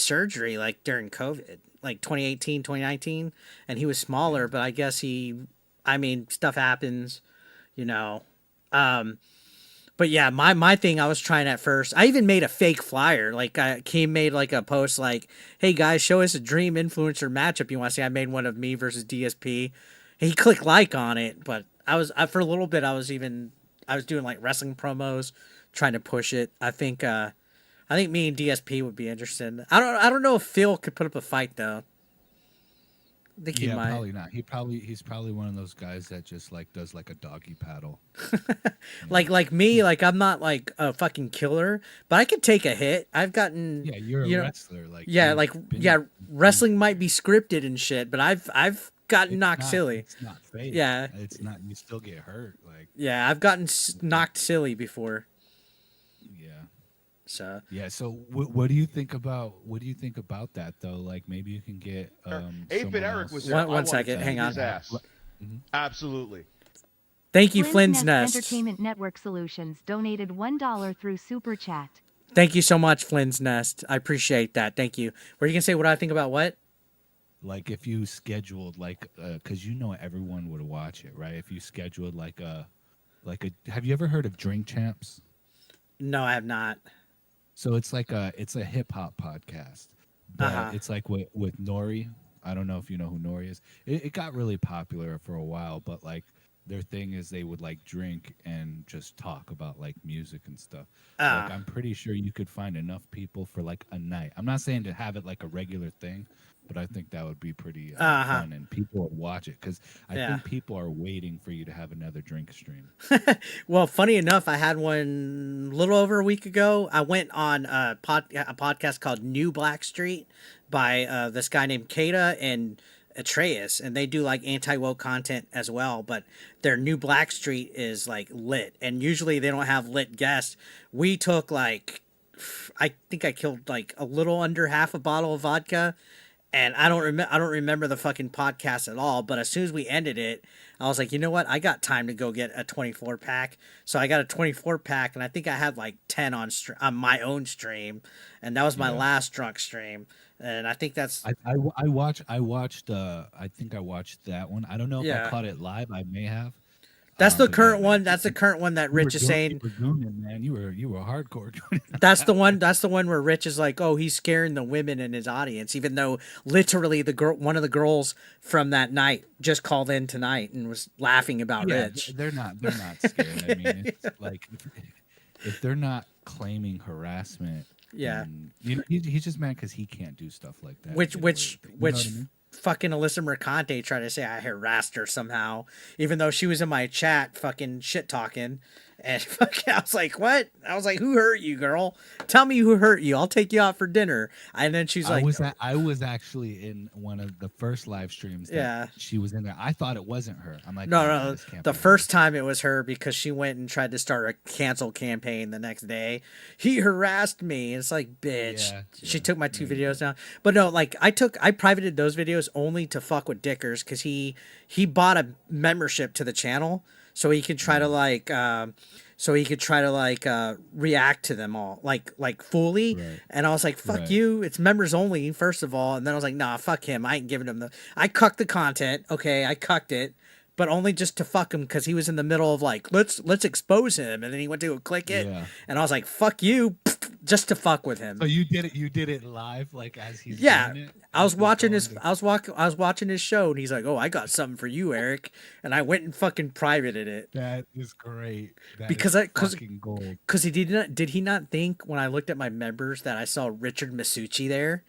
surgery like during COVID, like 2018, 2019, and he was smaller, but I guess stuff happens, but yeah, my thing, I was trying at first. I even made a fake flyer. Like made like a post like, "Hey guys, show us a dream influencer matchup you want to see." I made one of me versus DSP. He clicked like on it, but for a little bit I was doing like wrestling promos, trying to push it. I think me and DSP would be interested. I don't know if Phil could put up a fight though. I think he might. Probably not. He's probably one of those guys that just like does like a doggy paddle. like me, like I'm not like a fucking killer, but I could take a hit. I've gotten you're a wrestler. Wrestling might be scripted and shit, but I've gotten knocked silly. It's not fake. Yeah, it's not. You still get hurt. Like I've gotten knocked silly before. Yeah. So what do you think about that though? Like maybe you can get Ape and Eric was there. One second, hang on. Mm-hmm. Absolutely. Thank you, Flynn's Nest. Entertainment Network Solutions donated $1 through Super Chat. Thank you so much, Flynn's Nest. I appreciate that. Thank you. Were you gonna say what I think about what? Like if you scheduled because everyone would watch it, right? If you scheduled have you ever heard of Drink Champs? No, I have not. So it's a hip hop podcast, but it's like with Nori. I don't know if you know who Nori is. It got really popular for a while, but like their thing is they would like drink and just talk about like music and stuff. Like I'm pretty sure you could find enough people for like a night. I'm not saying to have it like a regular thing, but I think that would be pretty fun, and people would watch it because I think people are waiting for you to have another drink stream. Well, funny enough, I had one a little over a week ago. I went on a podcast called New Blackstreet by this guy named Kata and Atreus, and they do like anti-woke content as well, but their New Blackstreet is like lit, and usually they don't have lit guests. We took like, I think I killed like a little under half a bottle of vodka. And I don't remember the fucking podcast at all. But as soon as we ended it, I was like, you know what? I got time to go get a 24 pack. So I got a 24 pack, and I think I had like 10 on my own stream, and that was my last drunk stream. And I think that's I watched. I think I watched that one. I don't know if I caught it live. I may have. That's the current one. That's the current one that Rich is saying. You were gooning, man. You were hardcore. That's the one. That's the one where Rich is like, "Oh, he's scaring the women in his audience," even though literally one of the girls from that night just called in tonight and was laughing about Rich. They're not scared. I mean, it's like if they're not claiming harassment. Yeah. He's just mad because he can't do stuff like that. Which fucking Alyssa Mercante tried to say I harassed her somehow, even though she was in my chat fucking shit talking, And fucking, I was like, what? I was like, who hurt you, girl? Tell me who hurt you. I'll take you out for dinner. And then she's like, I was actually in one of the first live streams that yeah. she was in there. I thought it wasn't her. I'm like, No, oh, man, no. this can't The be her. first time it was her because she went and tried to start a cancel campaign the next day. He harassed me. It's like, bitch. Yeah, She yeah, took my 2 maybe. videos down. But no, like I privated those videos only to fuck with Dickers because he bought a membership to the channel so he could try to like react to them all like fully. Right. And I was like, fuck Right. you, it's members only, first of all. And then I was like, nah, fuck him, I ain't giving him I cucked the content. Okay, I cucked it, but only just to fuck him because he was in the middle of like, let's expose him, and then he went to click it. Yeah. And I was like, fuck you, just to fuck with him. So you did it live, like as he's Yeah, doing it? I was watching going his. to- I was watching his show, and he's like, "Oh, I got something for you, Eric," and I went and fucking privated it That is great. That because is because fucking gold. he did he not think when I looked at my members that I saw Richard Masucci there?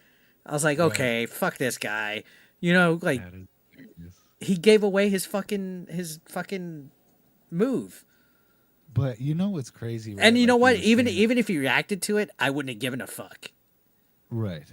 I was like, Right. okay, fuck this guy. You know, like That is genius. he gave away his fucking move. But you know what's crazy? Right? And you know Like what? were Even saying- if he reacted to it, I wouldn't have given a fuck. Right.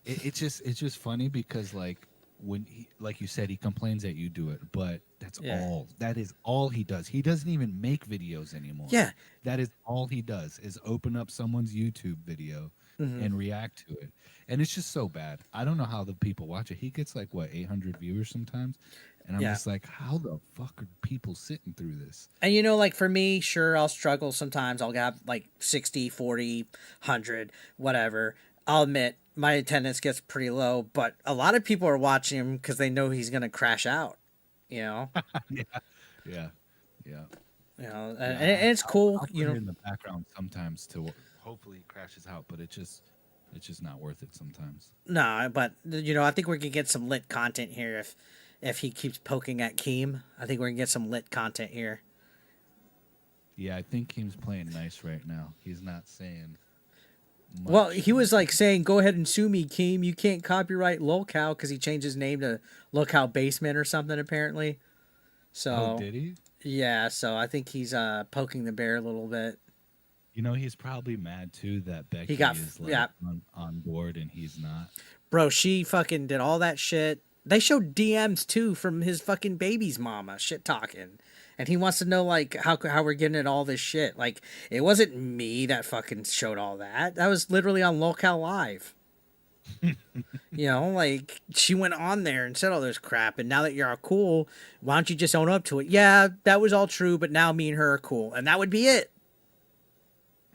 It's just funny because like when he, like you said, he complains that you do it, but that is all he does. He doesn't even make videos anymore. Yeah. That is all he does is open up someone's YouTube video Mhm. and react to it. And it's just so bad. I don't know how the people watch it. He gets like what 800 viewers sometimes. And I'm Yeah. just like, how the fuck are people sitting through this? And you know, like for me, sure, I'll struggle sometimes. I'll have like 60, 40, 100, whatever. I'll admit my attendance gets pretty low, but a lot of people are watching him because they know he's going to crash out, you know? Yeah. You know, Yeah, and it's cool, I'll put you it know? in the background sometimes to hopefully it crashes out, but it's just not worth it sometimes. No, but, you know, I think we can get some lit content here if he keeps poking at Keem. I think we're going to get some lit content here. Yeah, I think Keem's playing nice right now. He's not saying much. Well, he was like saying, "Go ahead and sue me, Keem. You can't copyright Lolcow," because he changed his name to Lolcow Basement or something apparently. So Oh, did he? yeah, so I think he's poking the bear a little bit. You know, he's probably mad too that Becky got- is like yeah. on board and he's not. Bro, she fucking did all that shit. They showed DMs too from his fucking baby's mama shit talking. And he wants to know like how we're getting at all this shit. Like it wasn't me that fucking showed all that. That was literally on Lolcow Live. You know, like she went on there and said all this crap, and now that you're all cool, why don't you just own up to it? Yeah, that was all true, but now me and her are cool, and that would be it.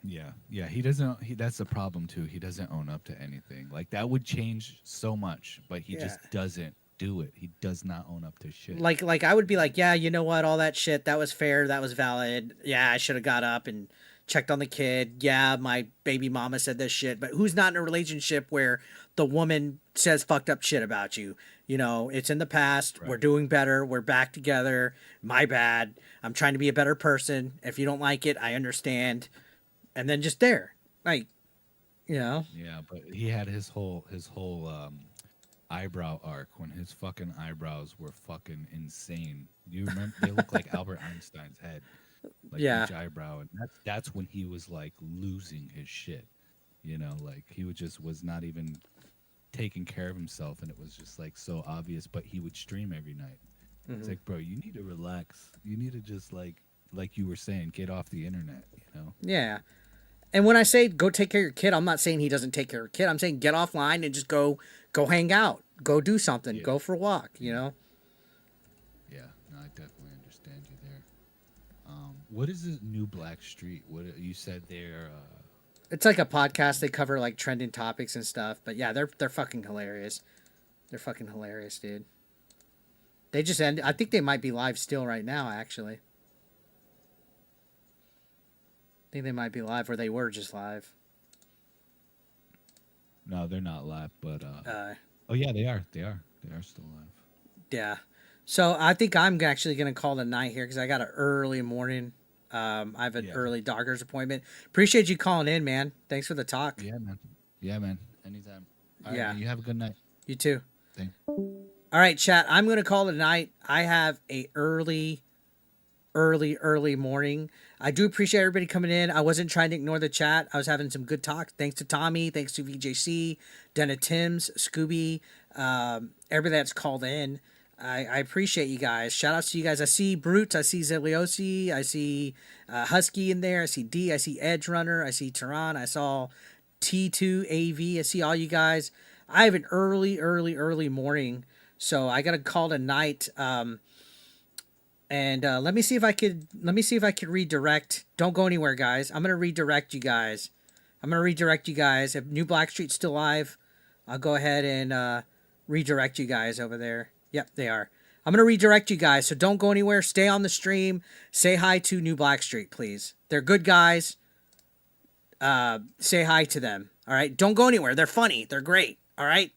Yeah, he doesn't. That's the problem too. He doesn't own up to anything. Like that would change so much, but he just doesn't do it. He does not own up to shit. Like I would be like, yeah, you know what, all that shit, that was fair, that was valid. Yeah, I should have got up and checked on the kid. Yeah, my baby mama said this shit, but who's not in a relationship where the woman says fucked up shit about you? You know, it's in the past. Right. We're doing better. We're back together. My bad. I'm trying to be a better person. If you don't like it, I understand. And then just there, like, you know. Yeah, but he had his whole eyebrow arc when his fucking eyebrows were fucking insane. You remember they look like Albert Einstein's head, like Yeah. each eyebrow, and that's when he was like losing his shit. You know, like he was not even taking care of himself, and it was just like so obvious. But he would stream every night. It's like, bro, you need to relax. You need to just like you were saying, get off the internet. You know. Yeah. And when I say go take care of your kid, I'm not saying he doesn't take care of your kid. I'm saying get offline and just go hang out. Go do something. Yeah. Go for a walk, you know? Yeah, no, I definitely understand you there. What is the new Black Street? What you said there? It's like a podcast. They cover like trending topics and stuff. But yeah, they're fucking hilarious. They're fucking hilarious, dude. They just ended. I think they might be live still right now, actually. I think they might be live, or they were just live. No, they're not live, but oh yeah, they are. They are still live. Yeah. So I think I'm actually gonna call it a night here because I got an early morning. I have an early doctor's appointment. Appreciate you calling in, man. Thanks for the talk. Yeah, man. Yeah, man. Anytime. All right, Yeah. man, you have a good night. You too. Thanks. All right, chat. I'm gonna call it a night. I have a early early morning. I do appreciate everybody coming in. I wasn't trying to ignore the chat. I was having some good talk. Thanks to Tommy. Thanks to VJC, Denna Timms, Scooby, everybody that's called in. I appreciate you guys. Shout outs to you guys. I see Brutes. I see Zeliosi. I see Husky in there. I see D. I see Edge Runner. I see Tehran. I saw T2AV. I see all you guys. I have an early morning, so I got to call tonight. And let me see if I could redirect. Don't go anywhere, guys. I'm gonna redirect you guys. If New Blackstreet's still live, I'll go ahead and redirect you guys over there. Yep, they are. I'm gonna redirect you guys, so don't go anywhere. Stay on the stream. Say hi to New Blackstreet, please. They're good guys. Say hi to them. All right. Don't go anywhere. They're funny. They're great. All right.